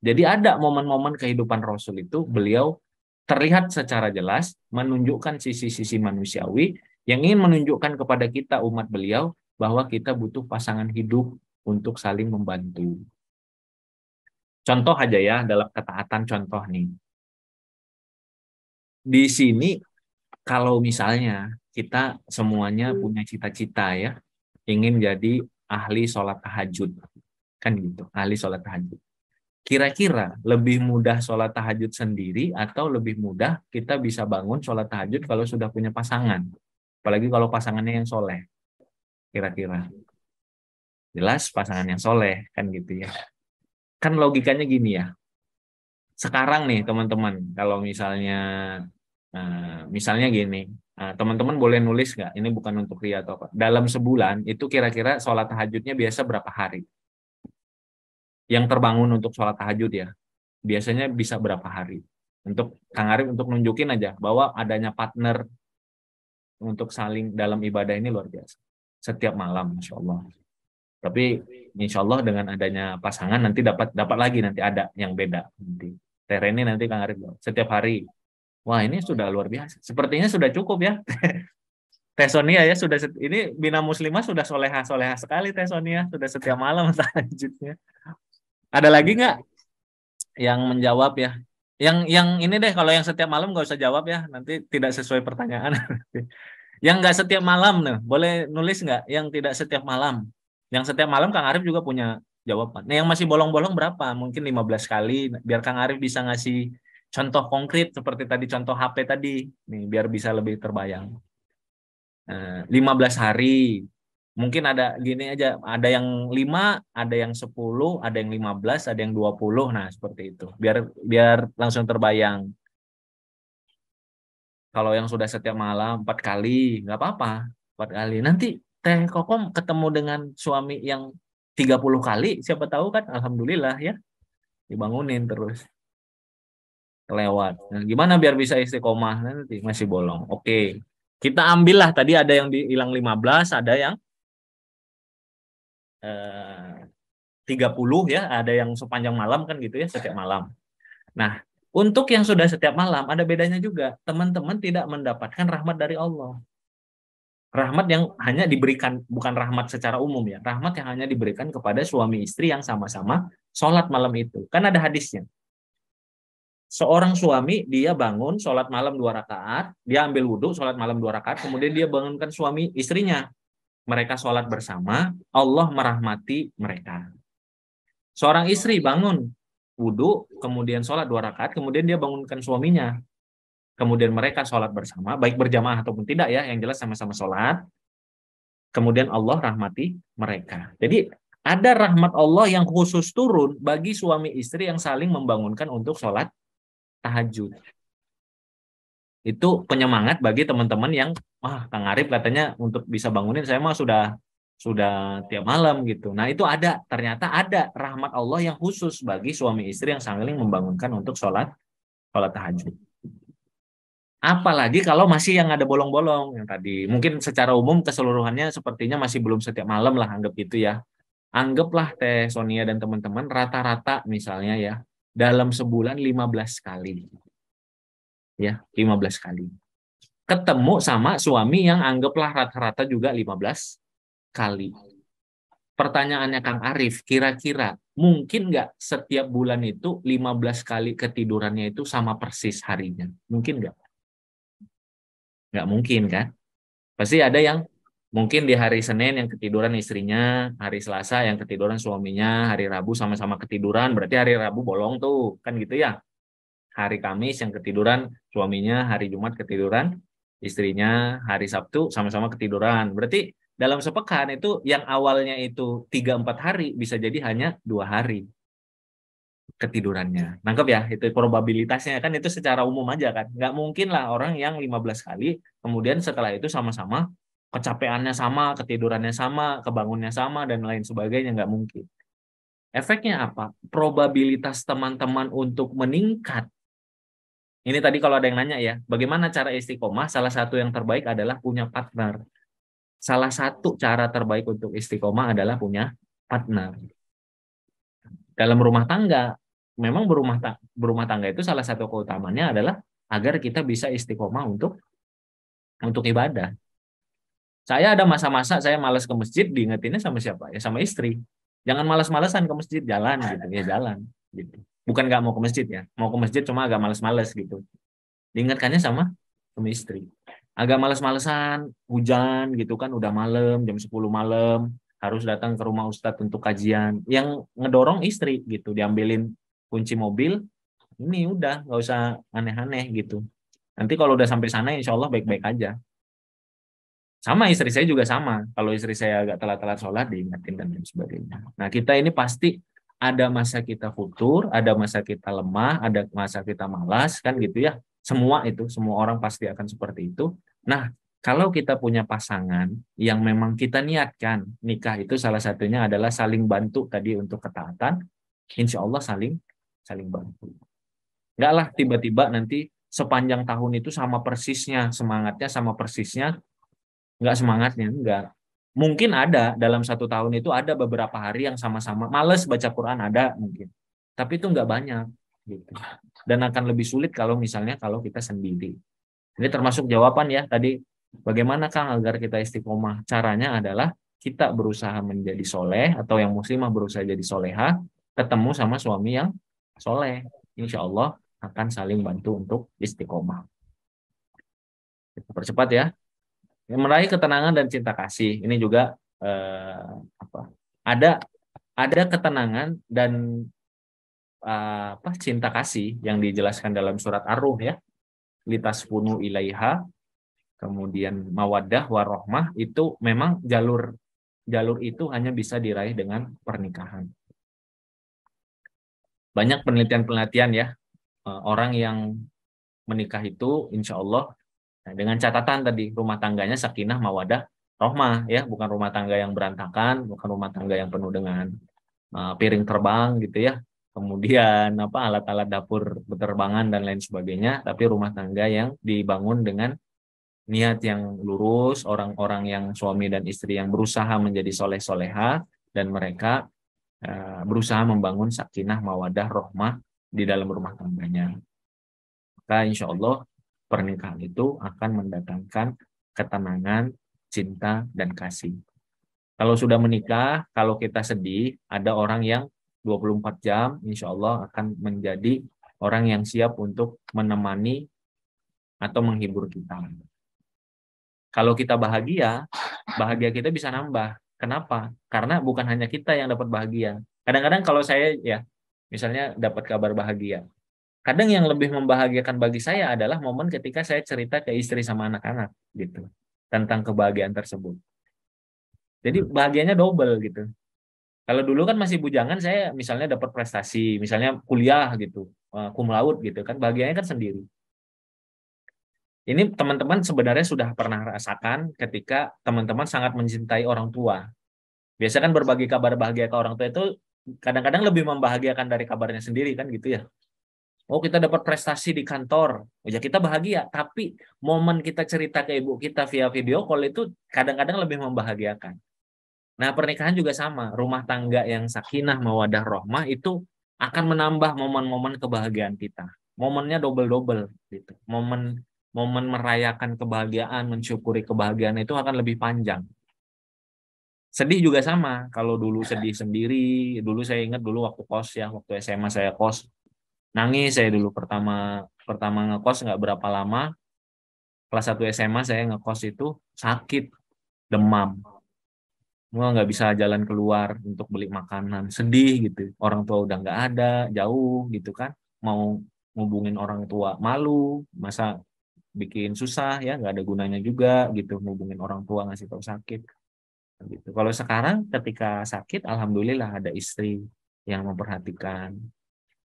Jadi ada momen-momen kehidupan Rasul itu beliau terlihat secara jelas menunjukkan sisi-sisi manusiawi yang ingin menunjukkan kepada kita umat beliau bahwa kita butuh pasangan hidup untuk saling membantu. Contoh aja ya, dalam ketaatan contoh nih. Di sini kalau misalnya kita semuanya punya cita-cita ya, ingin jadi ahli sholat tahajud. Kan gitu, ahli sholat tahajud. Kira-kira lebih mudah sholat tahajud sendiri atau lebih mudah kita bisa bangun sholat tahajud kalau sudah punya pasangan? Apalagi kalau pasangannya yang soleh. Kira-kira. Jelas pasangan yang soleh, kan gitu ya. Kan logikanya gini ya. Sekarang nih teman-teman, kalau misalnya gini, teman-teman boleh nulis nggak? Ini bukan untuk ria atau apa. Dalam sebulan itu kira-kira sholat tahajudnya biasa berapa hari? Yang terbangun untuk sholat tahajud ya, biasanya bisa berapa hari? Untuk Kang Arif untuk nunjukin aja bahwa adanya partner untuk saling dalam ibadah ini luar biasa. Setiap malam, Masya Allah. Tapi Insya Allah dengan adanya pasangan nanti dapat lagi, nanti ada yang beda. Nanti Tereni nanti Kang Arif setiap hari. Wah ini sudah luar biasa. Sepertinya sudah cukup ya. Teh Sonia ya sudah ini Bina Muslimah sudah soleha sekali Teh Sonia, sudah setiap malam tahajudnya. Ada lagi nggak yang menjawab ya? Yang ini deh, kalau yang setiap malam nggak usah jawab ya, nanti tidak sesuai pertanyaan. Yang nggak setiap malam nih, boleh nulis nggak? Yang tidak setiap malam. Yang setiap malam Kang Arif juga punya jawaban. Nah, yang masih bolong-bolong berapa? Mungkin 15 kali, biar Kang Arif bisa ngasih contoh konkret seperti tadi contoh HP tadi, nih biar bisa lebih terbayang. 15 hari. Mungkin ada gini aja, ada yang 5, ada yang 10, ada yang 15, ada yang 20. Nah, seperti itu. Biar langsung terbayang. Kalau yang sudah setiap malam 4 kali, nggak apa-apa. 4 kali. Nanti Teh Kokom ketemu dengan suami yang 30 kali, siapa tahu kan, alhamdulillah ya. Dibangunin terus. Kelewat. Nah, gimana biar bisa istiqomah? Nanti masih bolong. Oke. Kita ambillah, tadi ada yang hilang 15, ada yang 30 ya, ada yang sepanjang malam kan gitu ya, setiap malam. Nah, untuk yang sudah setiap malam ada bedanya juga. Teman-teman tidak mendapatkan rahmat dari Allah. Rahmat yang hanya diberikan, bukan rahmat secara umum ya, rahmat yang hanya diberikan kepada suami istri yang sama-sama sholat malam itu. Kan ada hadisnya. Seorang suami dia bangun sholat malam 2 rakaat, dia ambil wudhu sholat malam 2 rakaat, kemudian dia bangunkan suami istrinya. Mereka sholat bersama, Allah merahmati mereka. Seorang istri bangun wudhu, kemudian sholat 2 rakaat, kemudian dia bangunkan suaminya. Kemudian mereka sholat bersama, baik berjamaah ataupun tidak ya, yang jelas sama-sama sholat. Kemudian Allah rahmati mereka. Jadi ada rahmat Allah yang khusus turun bagi suami istri yang saling membangunkan untuk sholat tahajud. Itu penyemangat bagi teman-teman yang, Kang Arif katanya untuk bisa bangunin saya mah sudah tiap malam gitu. Nah itu ternyata ada rahmat Allah yang khusus bagi suami istri yang saling membangunkan untuk sholat tahajud. Apalagi kalau masih yang ada bolong-bolong yang tadi. Mungkin secara umum keseluruhannya sepertinya masih belum setiap malam lah, anggap itu ya. Anggaplah Teh Sonia dan teman-teman rata-rata misalnya ya, dalam sebulan 15 kali. Ya, 15 kali. Ketemu sama suami yang anggaplah rata-rata juga 15 kali. Pertanyaannya Kang Arif, kira-kira mungkin nggak setiap bulan itu 15 kali ketidurannya itu sama persis harinya? Mungkin nggak? Nggak mungkin kan? Pasti ada yang mungkin di hari Senin yang ketiduran istrinya, hari Selasa yang ketiduran suaminya, hari Rabu sama-sama ketiduran, berarti hari Rabu bolong tuh, kan gitu ya. Hari Kamis yang ketiduran suaminya, hari Jumat ketiduran istrinya, hari Sabtu sama-sama ketiduran. Berarti dalam sepekan itu yang awalnya itu 3-4 hari bisa jadi hanya 2 hari ketidurannya. Nangkep ya? Itu probabilitasnya kan, itu secara umum aja kan. Nggak mungkin lah orang yang 15 kali kemudian setelah itu sama-sama kecapeannya sama, ketidurannya sama, kebangunnya sama, dan lain sebagainya, nggak mungkin. Efeknya apa? Probabilitas teman-teman untuk meningkat. Ini tadi kalau ada yang nanya ya, bagaimana cara istiqomah? Salah satu yang terbaik adalah punya partner. Salah satu cara terbaik untuk istiqomah adalah punya partner. Dalam rumah tangga, memang berumah tangga itu salah satu keutamaannya adalah agar kita bisa istiqomah untuk ibadah. Saya ada masa-masa saya malas ke masjid, diingetinnya sama siapa? Ya sama istri. Jangan malas-malasan ke masjid, jalan gitu, ya jalan gitu. Bukan nggak mau ke masjid ya, mau ke masjid cuma agak malas-males gitu. Diingatkannya sama istri. Agak malas-malesan, hujan gitu kan, udah malam, jam 10 malam, harus datang ke rumah ustadz untuk kajian. Yang ngedorong istri gitu, diambilin kunci mobil, ini udah nggak usah aneh-aneh gitu. Nanti kalau udah sampai sana, insya Allah baik-baik aja. Sama istri saya juga sama. Kalau istri saya agak telat-telat sholat, diingetin dan lain sebagainya. Nah, kita ini pasti ada masa kita futur, ada masa kita lemah, ada masa kita malas, kan gitu ya. Semua orang pasti akan seperti itu. Nah, kalau kita punya pasangan yang memang kita niatkan, nikah itu salah satunya adalah saling bantu tadi untuk ketaatan, insya Allah saling bantu. Enggak lah tiba-tiba nanti sepanjang tahun itu sama persisnya, semangatnya sama persisnya, nggak semangatnya, enggak. Mungkin ada dalam 1 tahun itu ada beberapa hari yang sama-sama males baca Quran, ada mungkin. Tapi itu nggak banyak gitu. Dan akan lebih sulit kalau kita sendiri. Ini termasuk jawaban ya tadi, bagaimana Kang agar kita istiqomah? Caranya adalah kita berusaha menjadi soleh, atau yang muslimah berusaha jadi soleha, ketemu sama suami yang soleh. Insya Allah akan saling bantu untuk istiqomah. Kita percepat ya. Meraih ketenangan dan cinta kasih ini juga ada ketenangan dan cinta kasih yang dijelaskan dalam surat Ar-Rum ya, litaskunu ilaiha, kemudian mawaddah warohmah, itu memang jalur itu hanya bisa diraih dengan pernikahan. Banyak penelitian ya, orang yang menikah itu insya Allah, nah, dengan catatan tadi rumah tangganya sakinah mawadah rohmah ya, bukan rumah tangga yang berantakan, bukan rumah tangga yang penuh dengan piring terbang gitu ya, kemudian alat-alat dapur berterbangan dan lain sebagainya, tapi rumah tangga yang dibangun dengan niat yang lurus, orang-orang yang suami dan istri yang berusaha menjadi soleh-soleha, dan mereka berusaha membangun sakinah mawadah rohmah di dalam rumah tangganya. Maka insya Allah pernikahan itu akan mendatangkan ketenangan, cinta, dan kasih. Kalau sudah menikah, kalau kita sedih, ada orang yang 24 jam, insya Allah akan menjadi orang yang siap untuk menemani atau menghibur kita. Kalau kita bahagia kita bisa nambah. Kenapa? Karena bukan hanya kita yang dapat bahagia. Kadang-kadang kalau saya ya, misalnya dapat kabar bahagia, kadang yang lebih membahagiakan bagi saya adalah momen ketika saya cerita ke istri sama anak-anak gitu tentang kebahagiaan tersebut. Jadi bahagianya double gitu. Kalau dulu kan masih bujangan, saya misalnya dapat prestasi, misalnya kuliah gitu, cum laude gitu kan, bahagianya kan sendiri. Ini teman-teman sebenarnya sudah pernah rasakan ketika teman-teman sangat mencintai orang tua. Biasa kan berbagi kabar bahagia ke orang tua itu kadang-kadang lebih membahagiakan dari kabarnya sendiri kan gitu ya. Oh, kita dapat prestasi di kantor, ya kita bahagia. Tapi momen kita cerita ke ibu kita via video call itu kadang-kadang lebih membahagiakan. Nah, pernikahan juga sama. Rumah tangga yang sakinah mawadah rohmah itu akan menambah momen-momen kebahagiaan kita. Momennya double-double gitu. Momen merayakan kebahagiaan, mensyukuri kebahagiaan itu akan lebih panjang. Sedih juga sama. Kalau dulu sedih sendiri, dulu saya ingat dulu waktu kos ya, waktu SMA saya kos. Nangis saya dulu pertama ngekos nggak berapa lama, kelas 1 SMA saya ngekos itu sakit, demam, nggak bisa jalan keluar untuk beli makanan, sedih gitu, orang tua udah nggak ada, jauh gitu kan, mau ngubungin orang tua malu, masa bikin susah ya, nggak ada gunanya juga gitu ngubungin orang tua ngasih tahu sakit gitu. Kalau sekarang ketika sakit, alhamdulillah ada istri yang memperhatikan,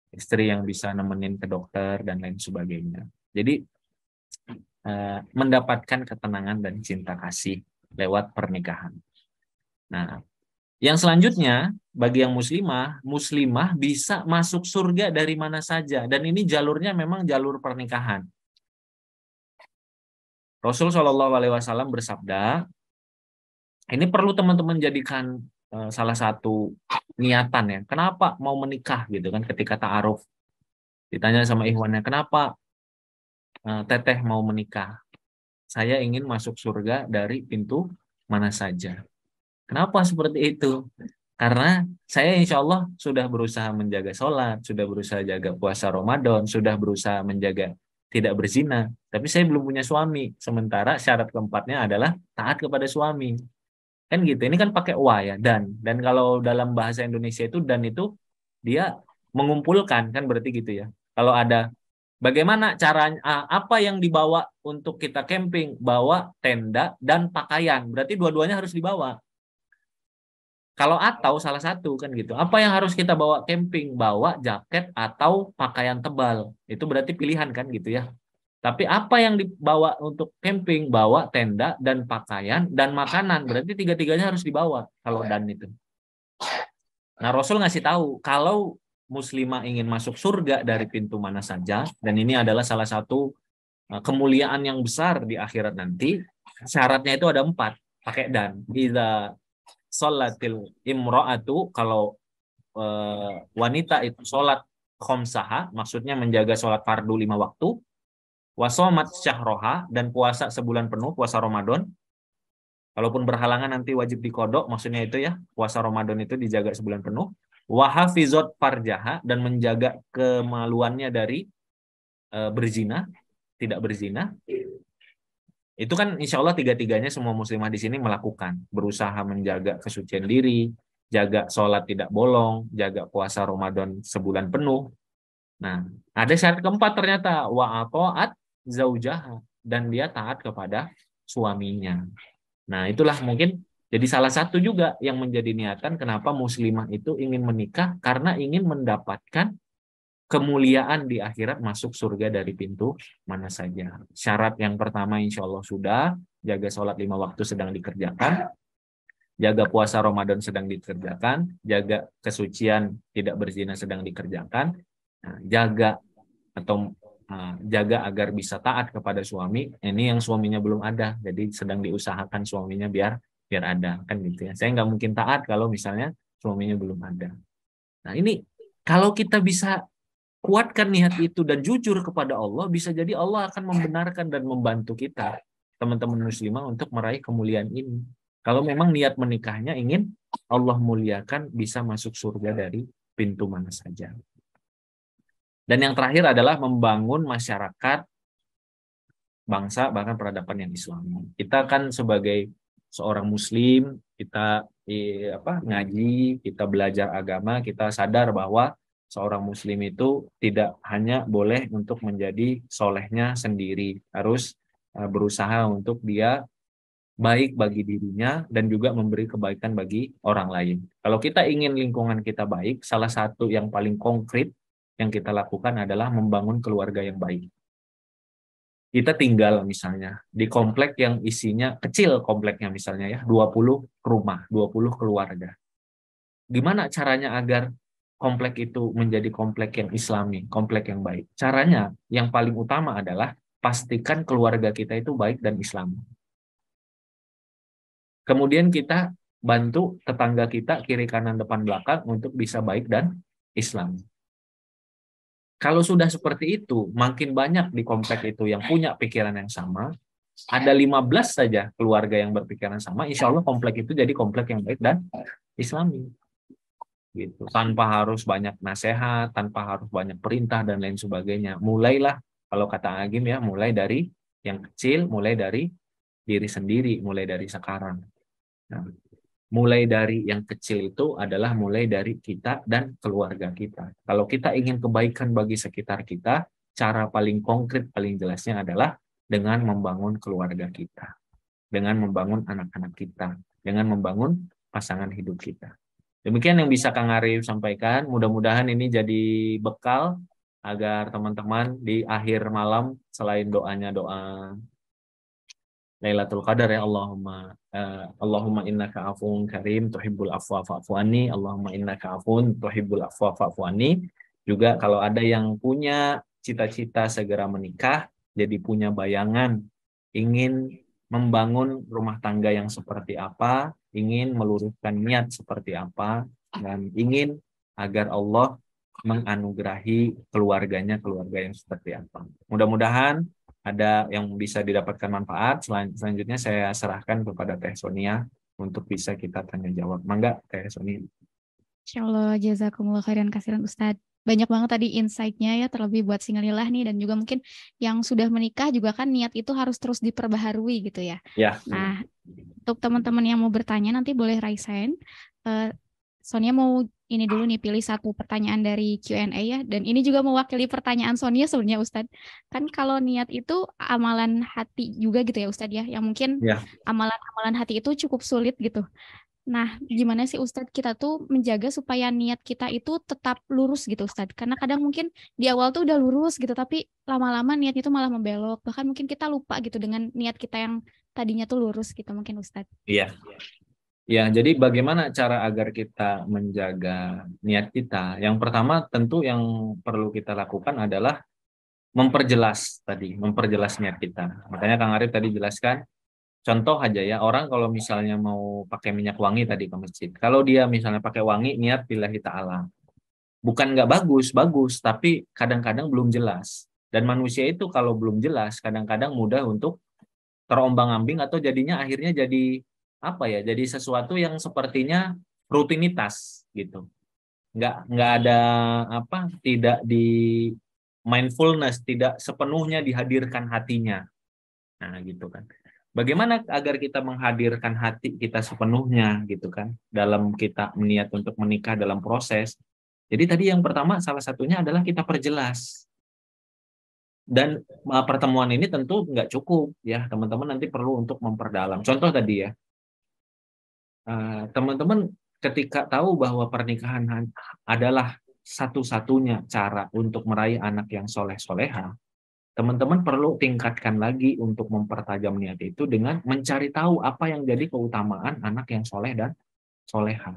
istri yang bisa nemenin ke dokter dan lain sebagainya. Jadi mendapatkan ketenangan dan cinta kasih lewat pernikahan. Nah, yang selanjutnya bagi yang muslimah bisa masuk surga dari mana saja, dan ini jalurnya memang jalur pernikahan. Rasul Shallallahu Alaihi Wasallam bersabda, ini perlu teman-teman jadikan salah satu niatan ya. Kenapa mau menikah gitu kan? Ketika ta'aruf ditanya sama ikhwannya, kenapa teteh mau menikah? Saya ingin masuk surga dari pintu mana saja. Kenapa seperti itu? Karena saya insya Allah sudah berusaha menjaga sholat, sudah berusaha jaga puasa Ramadan, sudah berusaha menjaga tidak berzina, tapi saya belum punya suami. Sementara syarat keempatnya adalah taat kepada suami. Kan gitu. Ini kan pakai wa ya, dan kalau dalam bahasa Indonesia itu dan itu dia mengumpulkan, kan berarti gitu ya. Kalau ada bagaimana caranya, apa yang dibawa untuk kita camping, bawa tenda dan pakaian, berarti dua-duanya harus dibawa. Kalau atau salah satu kan gitu. Apa yang harus kita bawa camping? Bawa jaket atau pakaian tebal. Itu berarti pilihan kan gitu ya. Tapi apa yang dibawa untuk camping? Bawa tenda dan pakaian dan makanan. Berarti tiga-tiganya harus dibawa kalau dan itu. Nah, Rasul ngasih tahu kalau muslimah ingin masuk surga dari pintu mana saja, dan ini adalah salah satu kemuliaan yang besar di akhirat nanti. Syaratnya itu ada 4, pakai dan. Idza sholatil imro'atu, kalau wanita itu sholat khomsaha, maksudnya menjaga sholat fardu 5 waktu, wasomat syahroha, dan puasa sebulan penuh, puasa Ramadan. Kalaupun berhalangan nanti wajib dikodok, maksudnya itu ya, puasa Ramadan itu dijaga sebulan penuh. Wahafizot farjaha, dan menjaga kemaluannya dari berzina, tidak berzina. Itu kan insya Allah tiga-tiganya semua muslimah di sini melakukan. Berusaha menjaga kesucian diri, jaga sholat tidak bolong, jaga puasa Ramadan sebulan penuh. Nah, ada syarat keempat ternyata, wa ato'at zaujaha, dan dia taat kepada suaminya. Nah, itulah mungkin jadi salah satu juga yang menjadi niatan kenapa muslimah itu ingin menikah, karena ingin mendapatkan kemuliaan di akhirat, masuk surga dari pintu mana saja. Syarat yang pertama insya Allah sudah, jaga sholat 5 waktu sedang dikerjakan, jaga puasa Ramadan sedang dikerjakan, jaga kesucian tidak berzina sedang dikerjakan, nah, jaga agar bisa taat kepada suami. Ini yang suaminya belum ada, jadi sedang diusahakan suaminya biar ada, kan gitu ya. Saya nggak mungkin taat kalau misalnya suaminya belum ada. Nah, ini kalau kita bisa kuatkan niat itu dan jujur kepada Allah, bisa jadi Allah akan membenarkan dan membantu kita, teman-teman muslimah, untuk meraih kemuliaan ini. Kalau memang niat menikahnya ingin Allah muliakan, bisa masuk surga dari pintu mana saja. Dan yang terakhir adalah membangun masyarakat, bangsa, bahkan peradaban yang Islami. Kita kan sebagai seorang muslim, kita ngaji, kita belajar agama, kita sadar bahwa seorang muslim itu tidak hanya boleh untuk menjadi solehnya sendiri, harus berusaha untuk dia baik bagi dirinya dan juga memberi kebaikan bagi orang lain. Kalau kita ingin lingkungan kita baik, salah satu yang paling konkret yang kita lakukan adalah membangun keluarga yang baik. Kita tinggal misalnya di komplek yang isinya kecil, kompleknya misalnya ya, 20 rumah, 20 keluarga. Gimana caranya agar komplek itu menjadi komplek yang Islami, komplek yang baik? Caranya yang paling utama adalah pastikan keluarga kita itu baik dan Islami. Kemudian kita bantu tetangga kita kiri kanan depan belakang untuk bisa baik dan Islami. Kalau sudah seperti itu, makin banyak di komplek itu yang punya pikiran yang sama, ada 15 saja keluarga yang berpikiran sama, insya Allah komplek itu jadi komplek yang baik dan Islami. Gitu. Tanpa harus banyak nasihat, tanpa harus banyak perintah dan lain sebagainya. Mulailah, kalau kata Agim ya, mulai dari yang kecil, mulai dari diri sendiri, mulai dari sekarang. Nah, mulai dari yang kecil itu adalah mulai dari kita dan keluarga kita. Kalau kita ingin kebaikan bagi sekitar kita, cara paling konkret, paling jelasnya adalah dengan membangun keluarga kita, dengan membangun anak-anak kita, dengan membangun pasangan hidup kita. Demikian yang bisa Kang Arif sampaikan. Mudah-mudahan ini jadi bekal agar teman-teman di akhir malam, selain doanya doa Lailatul Qadar ya. Allahumma innaka afuwun karim tuhibbul afwa fa'fu anni. Allahumma innaka afuwun tuhibbul afwa fa'fu anni. Juga kalau ada yang punya cita-cita segera menikah, jadi punya bayangan ingin membangun rumah tangga yang seperti apa, ingin meluruskan niat seperti apa, dan ingin agar Allah menganugerahi keluarganya keluarga yang seperti apa. Mudah-mudahan ada yang bisa didapatkan manfaat. Selanjutnya saya serahkan kepada Teh Sonia untuk bisa kita tanya jawab. Mangga Teh Sonia. Insyaallah, jazakumullah khairan kasiran Ustadz. Banyak banget tadi insight-nya ya, terlebih buat singlilah nih, dan juga mungkin yang sudah menikah juga kan niat itu harus terus diperbaharui gitu ya. Ya. Nah, untuk teman-teman yang mau bertanya nanti boleh raise hand. Sonia mau ini dulu nih, pilih satu pertanyaan dari Q&A ya. Dan ini juga mewakili pertanyaan Sonia sebenarnya Ustadz. Kan kalau niat itu amalan hati juga gitu ya Ustadz ya. Yang mungkin Ya. amalan-amalan hati itu cukup sulit gitu. Nah, gimana sih Ustadz kita tuh menjaga supaya niat kita itu tetap lurus gitu Ustadz? Karena kadang mungkin di awal tuh udah lurus gitu, tapi lama-lama niat itu malah membelok. Bahkan mungkin kita lupa gitu dengan niat kita yang tadinya tuh lurus gitu mungkin Ustadz. Iya. Ya, jadi bagaimana cara agar kita menjaga niat kita? Yang pertama tentu yang perlu kita lakukan adalah memperjelas niat kita. Makanya Kang Arif tadi jelaskan, contoh aja ya, orang kalau misalnya mau pakai minyak wangi tadi ke masjid, kalau dia misalnya pakai wangi niat lillahi ta'ala, bukan nggak bagus, bagus, tapi kadang-kadang belum jelas. Dan manusia itu kalau belum jelas, kadang-kadang mudah untuk terombang-ambing atau jadinya akhirnya jadi apa ya? Jadi sesuatu yang sepertinya rutinitas gitu. Nggak ada apa? Tidak di mindfulness, tidak sepenuhnya dihadirkan hatinya. Nah, gitu kan. Bagaimana agar kita menghadirkan hati kita sepenuhnya gitu kan dalam kita niat untuk menikah dalam proses. Jadi tadi yang pertama salah satunya adalah kita perjelas. Dan pertemuan ini tentu nggak cukup ya, teman-teman nanti perlu untuk memperdalam. Contoh tadi ya, teman-teman ketika tahu bahwa pernikahan adalah satu-satunya cara untuk meraih anak yang soleh-soleha, teman-teman perlu tingkatkan lagi untuk mempertajam niat itu dengan mencari tahu apa yang jadi keutamaan anak yang soleh dan soleha.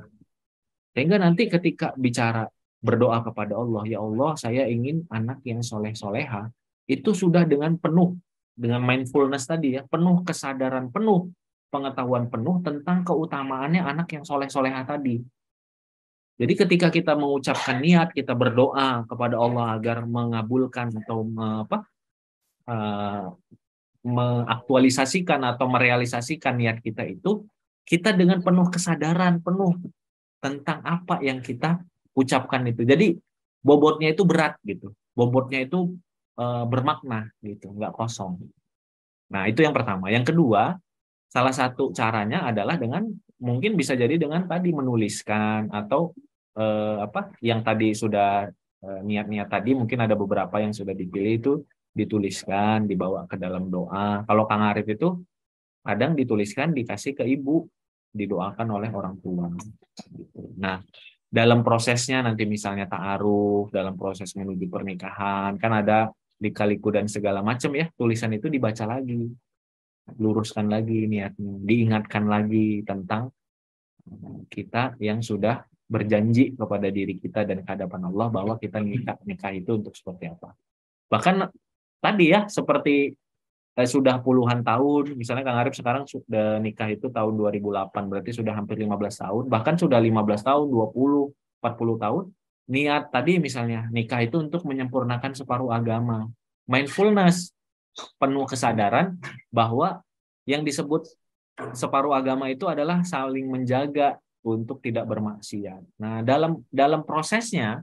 Sehingga nanti ketika bicara berdoa kepada Allah, ya Allah saya ingin anak yang soleh-soleha, itu sudah dengan penuh, dengan mindfulness tadi ya, penuh kesadaran, penuh pengetahuan penuh tentang keutamaannya anak yang soleh-soleha tadi. Jadi ketika kita mengucapkan niat, kita berdoa kepada Allah agar mengabulkan atau mengaktualisasikan atau merealisasikan niat kita itu, kita dengan penuh kesadaran, penuh tentang apa yang kita ucapkan itu. Jadi bobotnya itu berat gitu. Bobotnya itu bermakna gitu, nggak kosong. Nah, itu yang pertama. Yang kedua, salah satu caranya adalah dengan mungkin bisa jadi dengan tadi menuliskan atau yang tadi sudah niat-niat tadi mungkin ada beberapa yang sudah dipilih itu dituliskan, dibawa ke dalam doa. Kalau Kang Arif itu kadang dituliskan dikasih ke ibu, didoakan oleh orang tua. Nah, dalam prosesnya nanti misalnya ta'aruf, dalam proses menuju pernikahan, kan ada lika-liku dan segala macam ya, tulisan itu dibaca lagi, luruskan lagi niatnya, diingatkan lagi tentang kita yang sudah berjanji kepada diri kita dan kehadapan Allah bahwa kita nikah itu untuk seperti apa. Bahkan tadi ya, seperti sudah puluhan tahun, misalnya Kang Arif sekarang sudah nikah itu tahun 2008, berarti sudah hampir 15 tahun, bahkan sudah 15 tahun, 20, 40 tahun, niat tadi misalnya nikah itu untuk menyempurnakan separuh agama. Mindfulness, penuh kesadaran bahwa yang disebut separuh agama itu adalah saling menjaga untuk tidak bermaksiat. Nah, dalam prosesnya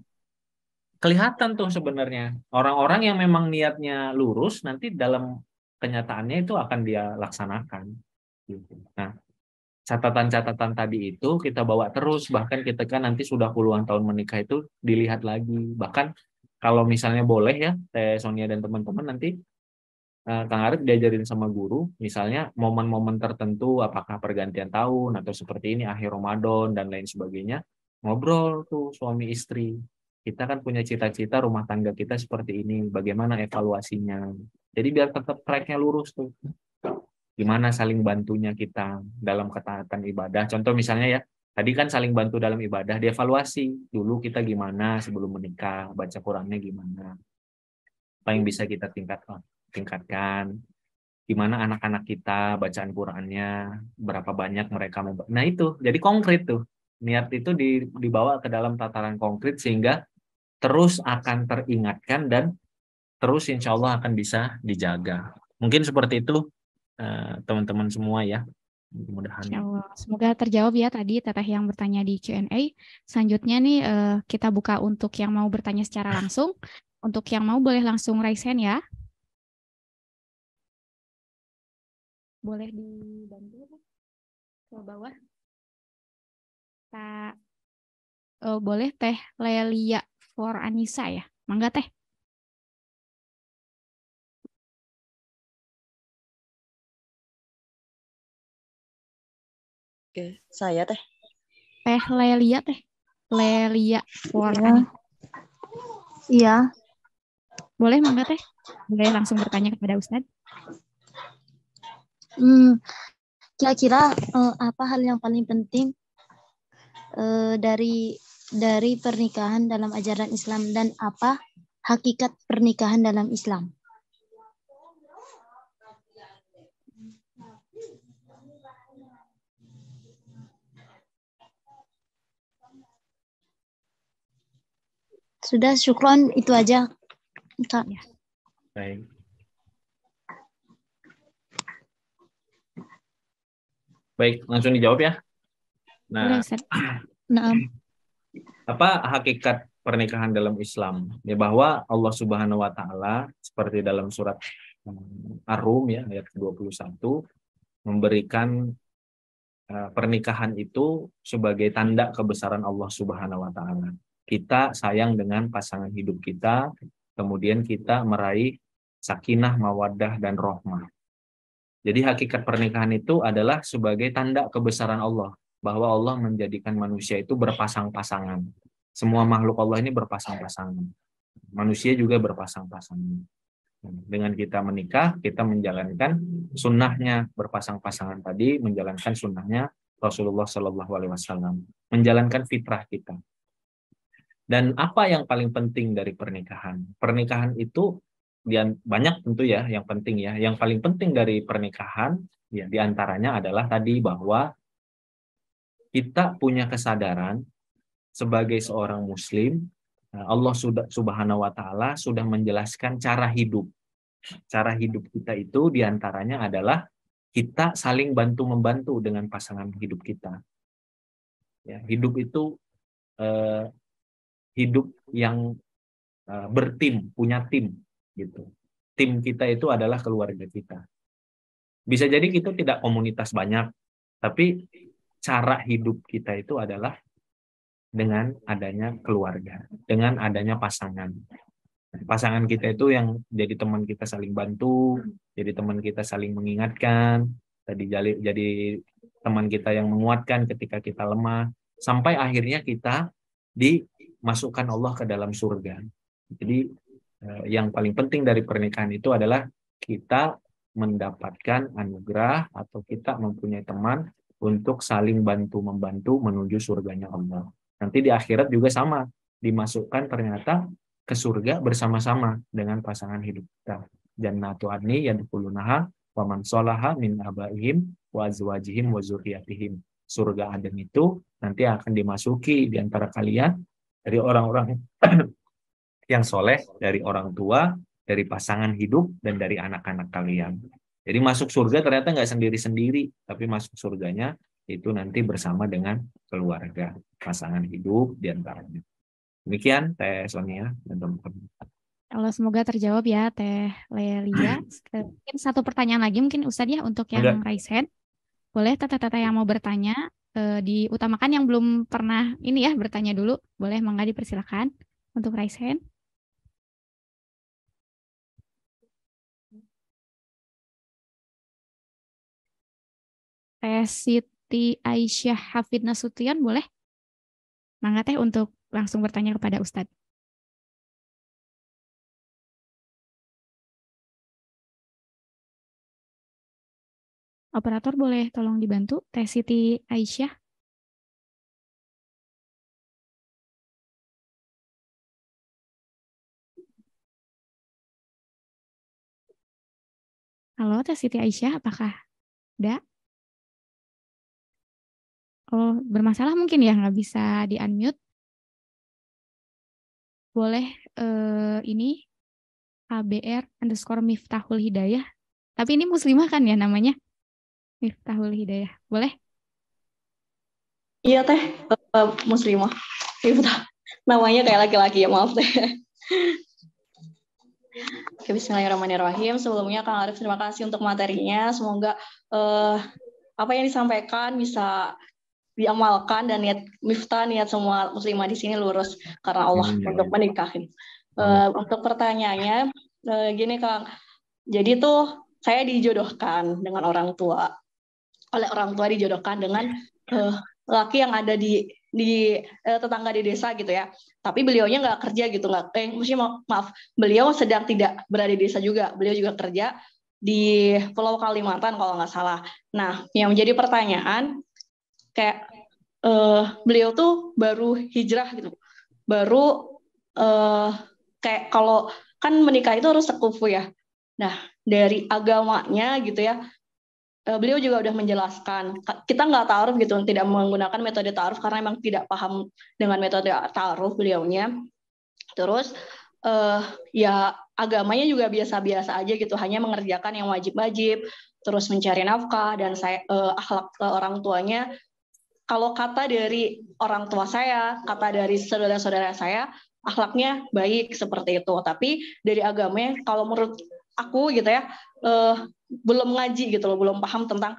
kelihatan tuh sebenarnya orang-orang yang memang niatnya lurus nanti dalam kenyataannya itu akan dia laksanakan. Gitu. Nah, catatan-catatan tadi itu kita bawa terus, bahkan kita kan nanti sudah puluhan tahun menikah itu dilihat lagi. Bahkan kalau misalnya boleh ya, Teh Sonia dan teman-teman nanti Kang Arif diajarin sama guru, misalnya momen-momen tertentu, apakah pergantian tahun atau seperti ini akhir Ramadan dan lain sebagainya, ngobrol tuh suami istri. Kita kan punya cita-cita rumah tangga kita seperti ini, bagaimana evaluasinya. Jadi biar tetap tracknya lurus tuh. Gimana saling bantunya kita dalam ketaatan ibadah. Contoh misalnya ya, tadi kan saling bantu dalam ibadah, dievaluasi dulu kita gimana sebelum menikah, baca Qurannya gimana, apa yang bisa kita tingkatkan, gimana anak-anak kita bacaan Qurannya, berapa banyak mereka mau. Nah itu, jadi konkret tuh. Niat itu dibawa ke dalam tataran konkret sehingga terus akan teringatkan dan terus insya Allah akan bisa dijaga. Mungkin seperti itu teman-teman semua ya. Mudah-mudahan. Insya Allah. Semoga terjawab ya tadi teteh yang bertanya di Q&A. Selanjutnya nih kita buka untuk yang mau bertanya secara langsung. Untuk yang mau boleh langsung raise hand ya. Boleh dibantu ke bawah. Kak, boleh Teh Lelia for Anissa ya. Mangga Teh. Oke, saya Teh. Teh Lelia Teh. Lelia for Iya. Anissa. Iya. Boleh Mangga Teh. Boleh langsung bertanya kepada Ustadz. Kira-kira apa hal yang paling penting dari pernikahan dalam ajaran Islam dan apa hakikat pernikahan dalam Islam? Sudah, syukron, itu aja, Kak. Ya. Baik. Baik, langsung dijawab ya. Nah, apa hakikat pernikahan dalam Islam? Ya bahwa Allah Subhanahu wa taala seperti dalam surat Ar-Rum ya ayat 21 memberikan pernikahan itu sebagai tanda kebesaran Allah Subhanahu wa taala. Kita sayang dengan pasangan hidup kita, kemudian kita meraih sakinah, mawaddah dan rahmah. Jadi hakikat pernikahan itu adalah sebagai tanda kebesaran Allah, bahwa Allah menjadikan manusia itu berpasang-pasangan. Semua makhluk Allah ini berpasang-pasangan. Manusia juga berpasang-pasangan. Dengan kita menikah, kita menjalankan sunnahnya berpasang-pasangan tadi, menjalankan sunnahnya Rasulullah Shallallahu Alaihi Wasallam, menjalankan fitrah kita. Dan apa yang paling penting dari pernikahan? Pernikahan itu banyak tentu ya yang penting ya. Yang paling penting dari pernikahan ya diantaranya adalah tadi bahwa kita punya kesadaran sebagai seorang Muslim, Allah Subhanahu Wa Taala sudah menjelaskan cara hidup. Cara hidup kita itu diantaranya adalah kita saling bantu membantu dengan pasangan hidup kita. Ya, hidup itu hidup yang bertim, punya tim gitu. Tim kita itu adalah keluarga kita. Bisa jadi kita tidak komunitas banyak, tapi cara hidup kita itu adalah dengan adanya keluarga, dengan adanya pasangan. Pasangan kita itu yang jadi teman kita saling bantu, jadi teman kita saling mengingatkan, jadi teman kita yang menguatkan ketika kita lemah, sampai akhirnya kita dimasukkan Allah ke dalam surga. Jadi yang paling penting dari pernikahan itu adalah kita mendapatkan anugerah atau kita mempunyai teman untuk saling bantu-membantu menuju surganya Allah. Nanti di akhirat juga sama, dimasukkan ternyata ke surga bersama-sama dengan pasangan hidup kita. Jannatu adni yadkhulunaha wa man sholaha min abaihim wa azwajihim wa dzurriyyatihim. Surga Aden itu nanti akan dimasuki di antara kalian dari orang-orang yang soleh, dari orang tua, dari pasangan hidup, dan dari anak-anak kalian. Jadi masuk surga ternyata nggak sendiri-sendiri, tapi masuk surganya itu nanti bersama dengan keluarga, pasangan hidup diantaranya. Demikian Teh Sonia dan teman-teman. Allah semoga terjawab ya Teh Lelia. Mungkin satu pertanyaan lagi mungkin Ustadz ya untuk yang raise hand. Boleh teteh-teteh yang mau bertanya diutamakan yang belum pernah ini ya bertanya dulu. Boleh mangga dipersilakan untuk raise hand. Teh Siti Aisyah Hafid Nasution boleh? Mangga Teh untuk langsung bertanya kepada Ustadz. Operator boleh tolong dibantu Teh Siti Aisyah. Halo Teh Siti Aisyah, apakah ada? Oh, bermasalah mungkin ya, nggak bisa di-unmute. Boleh ini KBR_Miftahul Hidayah. Tapi ini muslimah kan ya namanya? Miftahul Hidayah. Boleh? Iya teh, muslimah. Ibu namanya kayak laki-laki ya, maaf teh. Oke, bismillahirrahmanirrahim. Sebelumnya Kang Arif terima kasih untuk materinya. Semoga apa yang disampaikan bisa diamalkan dan niat semua muslimah di sini lurus karena Allah untuk menikahin. Untuk pertanyaannya, gini Kang. Jadi tuh saya dijodohkan dengan orang tua. Oleh orang tua dijodohkan dengan laki yang ada di tetangga di desa gitu ya. Tapi beliaunya nggak kerja gitu, maaf, beliau sedang tidak berada di desa juga. Beliau juga kerja di Pulau Kalimantan kalau nggak salah. Nah, yang menjadi pertanyaan kayak beliau tuh baru hijrah gitu, baru kayak kalau kan menikah itu harus sekufu ya. Nah, dari agamanya gitu ya, beliau juga udah menjelaskan kita nggak ta'aruf gitu, tidak menggunakan metode ta'aruf karena memang tidak paham dengan metode ta'aruf beliaunya. Terus ya agamanya juga biasa-biasa aja gitu, hanya mengerjakan yang wajib-wajib, terus mencari nafkah dan akhlak orang tuanya. Kalau kata dari orang tua saya, kata dari saudara-saudara saya, akhlaknya baik seperti itu. Tapi dari agamanya, kalau menurut aku gitu ya, belum ngaji gitu loh, belum paham tentang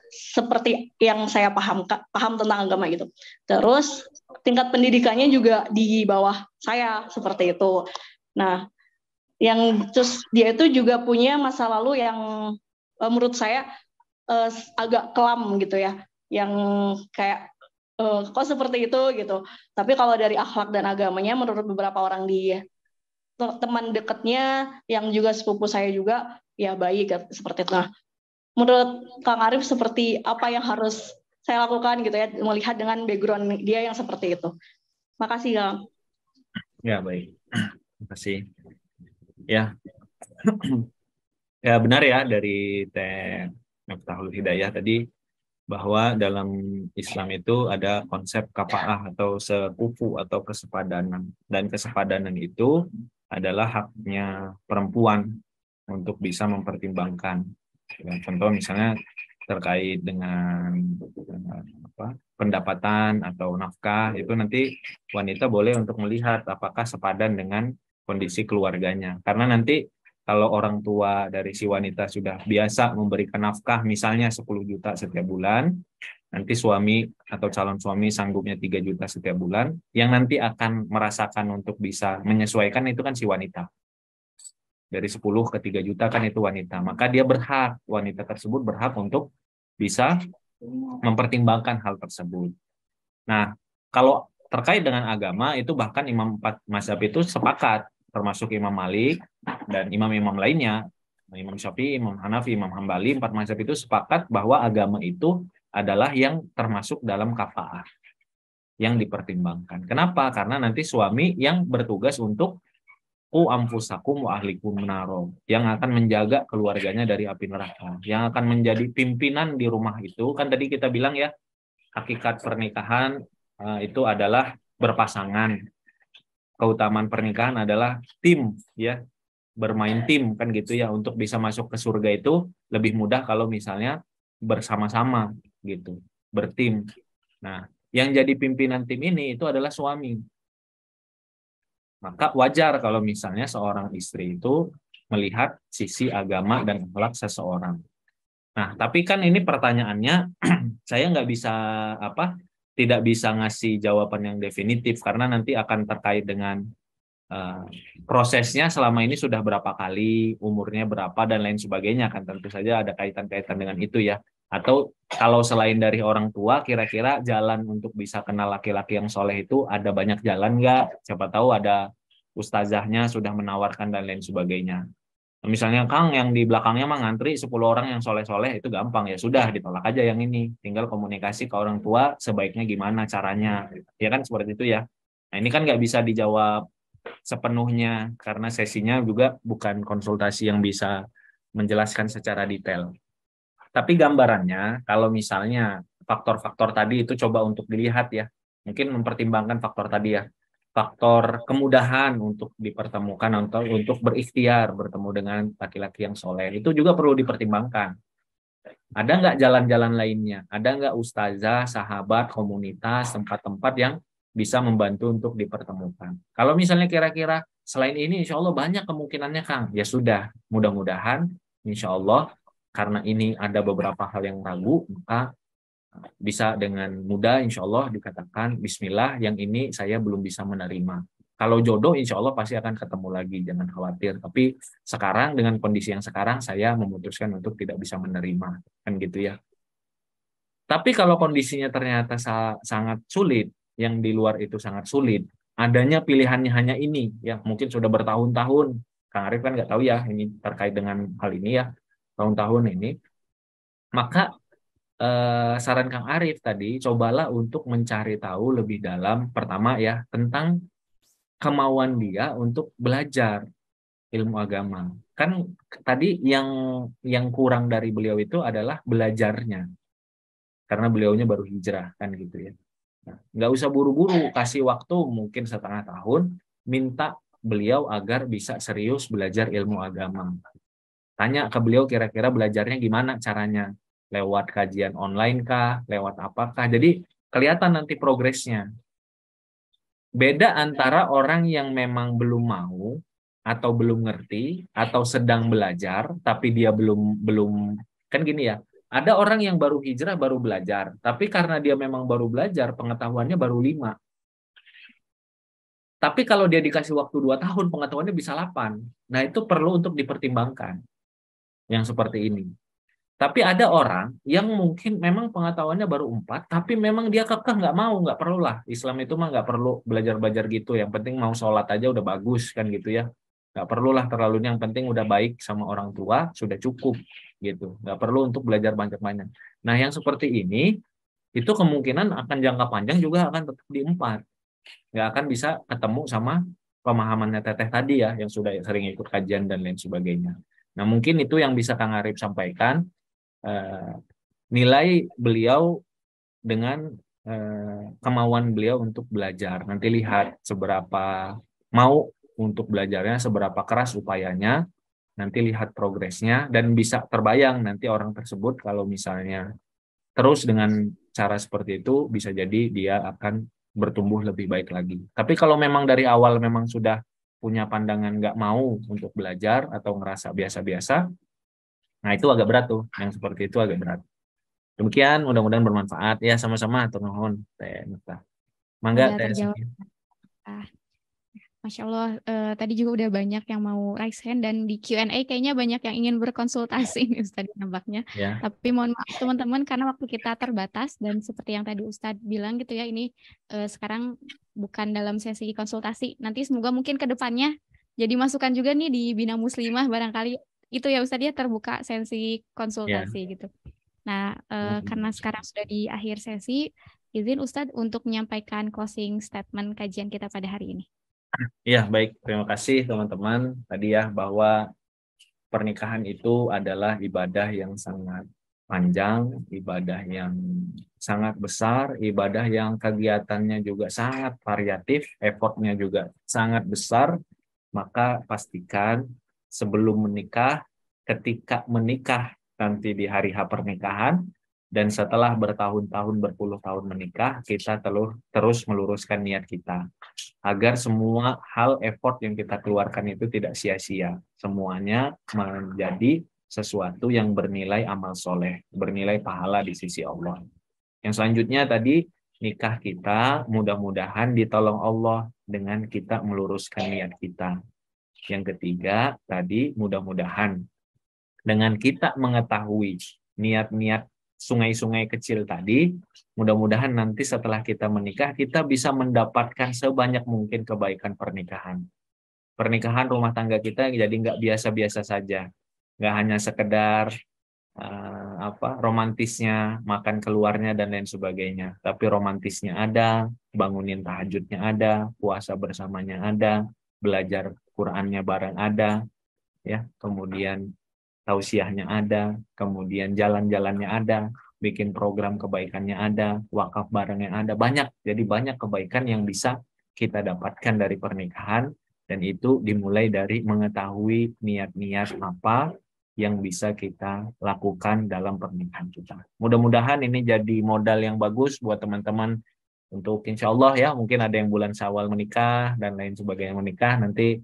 seperti yang saya paham tentang agama gitu. Terus tingkat pendidikannya juga di bawah saya seperti itu. Nah, terus dia itu juga punya masa lalu yang menurut saya agak kelam gitu ya, yang kayak kok seperti itu gitu. Tapi kalau dari akhlak dan agamanya menurut beberapa orang teman dekatnya yang juga sepupu saya juga ya baik seperti itu. Nah, menurut Kang Arif seperti apa yang harus saya lakukan gitu ya, melihat dengan background dia yang seperti itu. Makasih Kang. Ya baik, terima kasih. Ya, ya benar ya dari Teh Miftahul Hidayah tadi bahwa dalam Islam itu ada konsep kafaah atau sekufu atau kesepadanan, dan kesepadanan itu adalah haknya perempuan untuk bisa mempertimbangkan. Contoh misalnya terkait dengan pendapatan atau nafkah, itu nanti wanita boleh untuk melihat apakah sepadan dengan kondisi keluarganya. Karena nanti kalau orang tua dari si wanita sudah biasa memberikan nafkah misalnya 10 juta setiap bulan, nanti suami atau calon suami sanggupnya 3 juta setiap bulan, yang nanti akan merasakan untuk bisa menyesuaikan itu kan si wanita. Dari 10 ke 3 juta kan itu wanita. Maka dia berhak, wanita tersebut berhak untuk bisa mempertimbangkan hal tersebut. Nah, kalau terkait dengan agama, itu bahkan imam 4 mazhab itu sepakat, termasuk Imam Malik dan imam-imam lainnya, Imam Syafi'i, Imam Hanafi, Imam Hambali, 4 mazhab itu sepakat bahwa agama itu adalah yang termasuk dalam kafaah, yang dipertimbangkan. Kenapa? Karena nanti suami yang bertugas untuk anfusakum wa ahlikum naro, yang akan menjaga keluarganya dari api neraka, yang akan menjadi pimpinan di rumah itu. Kan tadi kita bilang ya, hakikat pernikahan itu adalah berpasangan. Keutamaan pernikahan adalah tim ya, bermain tim kan gitu ya. Untuk bisa masuk ke surga itu lebih mudah kalau misalnya bersama-sama gitu, bertim. Nah, yang jadi pimpinan tim ini itu adalah suami. Maka wajar kalau misalnya seorang istri itu melihat sisi agama dan akhlak seseorang. Nah, tapi kan ini pertanyaannya saya nggak bisa tidak bisa ngasih jawaban yang definitif karena nanti akan terkait dengan prosesnya selama ini sudah berapa kali, umurnya berapa dan lain sebagainya, kan tentu saja ada kaitan-kaitan dengan itu ya. Atau kalau selain dari orang tua, kira-kira jalan untuk bisa kenal laki-laki yang soleh itu ada banyak jalan nggak? Siapa tahu ada ustazahnya sudah menawarkan dan lain sebagainya. Misalnya Kang yang di belakangnya mah ngantri 10 orang yang soleh-soleh, itu gampang, ya sudah ditolak aja yang ini. Tinggal komunikasi ke orang tua sebaiknya gimana caranya. Ya kan seperti itu ya. Nah ini kan nggak bisa dijawab sepenuhnya karena sesinya juga bukan konsultasi yang bisa menjelaskan secara detail. Tapi gambarannya kalau misalnya faktor-faktor tadi itu coba untuk dilihat ya. Mungkin mempertimbangkan faktor tadi ya. Faktor kemudahan untuk dipertemukan atau untuk berikhtiar bertemu dengan laki-laki yang soleh. Itu juga perlu dipertimbangkan. Ada nggak jalan-jalan lainnya? Ada nggak ustazah, sahabat, komunitas, tempat-tempat yang bisa membantu untuk dipertemukan? Kalau misalnya kira-kira selain ini, insya Allah banyak kemungkinannya, Kang. Ya sudah, mudah-mudahan, insya Allah, karena ini ada beberapa hal yang ragu, maka bisa dengan mudah, insya Allah dikatakan, Bismillah, yang ini saya belum bisa menerima. Kalau jodoh, insya Allah pasti akan ketemu lagi, jangan khawatir. Tapi sekarang dengan kondisi yang sekarang, saya memutuskan untuk tidak bisa menerima, kan gitu ya. Tapi kalau kondisinya ternyata sangat sulit, yang di luar itu sangat sulit, adanya pilihannya hanya ini, ya mungkin sudah bertahun-tahun, Kang Arif kan nggak tahu ya, ini terkait dengan hal ini ya, tahun-tahun ini, maka saran Kang Arif tadi, cobalah untuk mencari tahu lebih dalam, pertama ya, tentang kemauan dia untuk belajar ilmu agama. Kan tadi yang kurang dari beliau itu adalah belajarnya, karena beliaunya baru hijrah kan gitu ya. Nah, nggak usah buru-buru, kasih waktu mungkin setengah tahun, minta beliau agar bisa serius belajar ilmu agama. Tanya ke beliau kira-kira belajarnya gimana caranya, lewat kajian online kah, lewat apakah. Jadi kelihatan nanti progresnya. Beda antara orang yang memang belum mau atau belum ngerti atau sedang belajar tapi dia belum kan gini ya. Ada orang yang baru hijrah baru belajar, tapi karena dia memang baru belajar pengetahuannya baru 5. Tapi kalau dia dikasih waktu 2 tahun pengetahuannya bisa 8. Nah, itu perlu untuk dipertimbangkan yang seperti ini. Tapi ada orang yang mungkin memang pengetahuannya baru 4, tapi memang dia kekeh nggak mau, nggak perlu lah. Islam itu mah nggak perlu belajar-belajar gitu. Yang penting mau sholat aja udah bagus kan gitu ya. Nggak perlulah terlalu, yang penting udah baik sama orang tua, sudah cukup gitu. Nggak perlu untuk belajar banyak-banyak. Nah yang seperti ini, itu kemungkinan akan jangka panjang juga akan tetap di 4. Nggak akan bisa ketemu sama pemahamannya Teteh tadi ya, yang sudah sering ikut kajian dan lain sebagainya. Nah mungkin itu yang bisa Kang Arif sampaikan. Nilai beliau dengan kemauan beliau untuk belajar. Nanti lihat seberapa mau untuk belajarnya, seberapa keras upayanya, nanti lihat progresnya, dan bisa terbayang nanti orang tersebut kalau misalnya terus dengan cara seperti itu, bisa jadi dia akan bertumbuh lebih baik lagi. Tapi kalau memang dari awal memang sudah punya pandangan nggak mau untuk belajar atau ngerasa biasa-biasa, nah itu agak berat tuh, yang seperti itu agak berat. Demikian, mudah-mudahan bermanfaat. Ya, sama-sama. Atur nuhun, Teh Nurta. Mangga, Udah Teh terjawab. Safi. Masya Allah, tadi juga udah banyak yang mau raise hand dan di Q&A kayaknya banyak yang ingin berkonsultasi nih Ustadz nampaknya. Ya, Tapi mohon maaf teman-teman karena waktu kita terbatas dan seperti yang tadi Ustadz bilang gitu ya, ini sekarang bukan dalam sesi konsultasi. Nanti semoga mungkin ke depannya jadi masukan juga nih di Bina Muslimah barangkali itu ya Ustadz ya, terbuka sesi konsultasi gitu. Nah, karena sekarang sudah di akhir sesi, izin Ustadz untuk menyampaikan closing statement kajian kita pada hari ini. ya baik. Terima kasih teman-teman. Tadi ya, bahwa pernikahan itu adalah ibadah yang sangat panjang, ibadah yang sangat besar, ibadah yang kegiatannya juga sangat variatif, effortnya juga sangat besar. Maka pastikan sebelum menikah, ketika menikah nanti di hari H pernikahan, dan setelah bertahun-tahun, berpuluh tahun menikah, kita terus meluruskan niat kita. Agar semua hal effort yang kita keluarkan itu tidak sia-sia. Semuanya menjadi sesuatu yang bernilai amal soleh, bernilai pahala di sisi Allah. Yang selanjutnya tadi, nikah kita mudah-mudahan ditolong Allah dengan kita meluruskan niat kita. Yang ketiga tadi, mudah-mudahan dengan kita mengetahui niat-niat sungai-sungai kecil tadi, mudah-mudahan nanti setelah kita menikah, kita bisa mendapatkan sebanyak mungkin kebaikan pernikahan. pernikahan rumah tangga kita jadi nggak biasa-biasa saja, nggak hanya sekedar romantisnya, makan keluarnya dan lain sebagainya, tapi romantisnya ada, bangunin tahajudnya ada, puasa bersamanya ada, belajar Qur'annya bareng ada, ya, kemudian tausiahnya ada, kemudian jalan-jalannya ada, bikin program kebaikannya ada, wakaf barengnya ada, banyak. Jadi banyak kebaikan yang bisa kita dapatkan dari pernikahan, dan itu dimulai dari mengetahui niat-niat apa yang bisa kita lakukan dalam pernikahan kita. Mudah-mudahan ini jadi modal yang bagus buat teman-teman untuk insya Allah ya, mungkin ada yang bulan Syawal menikah dan lain sebagainya menikah. Nanti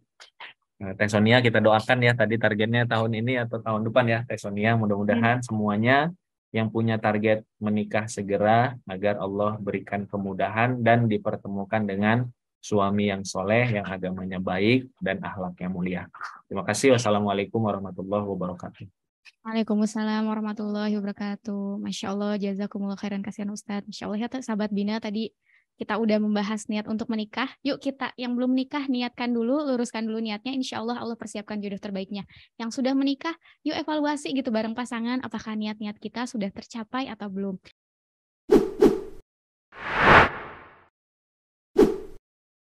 Teh Sonia kita doakan ya, tadi targetnya tahun ini atau tahun depan ya Teh Sonia, mudah-mudahan semuanya yang punya target menikah segera agar Allah berikan kemudahan dan dipertemukan dengan suami yang soleh, yang agamanya baik dan akhlaknya mulia. Terima kasih. Wassalamualaikum warahmatullahi wabarakatuh. Waalaikumsalam warahmatullahi wabarakatuh. Masya Allah, jazakumullah khairan kasihan Ustadz. Masya Allah ya sahabat Bina, tadi kita udah membahas niat untuk menikah. Yuk kita yang belum menikah niatkan dulu, luruskan dulu niatnya. Insya Allah Allah persiapkan jodoh terbaiknya. Yang sudah menikah, yuk evaluasi gitu bareng pasangan, apakah niat-niat kita sudah tercapai atau belum.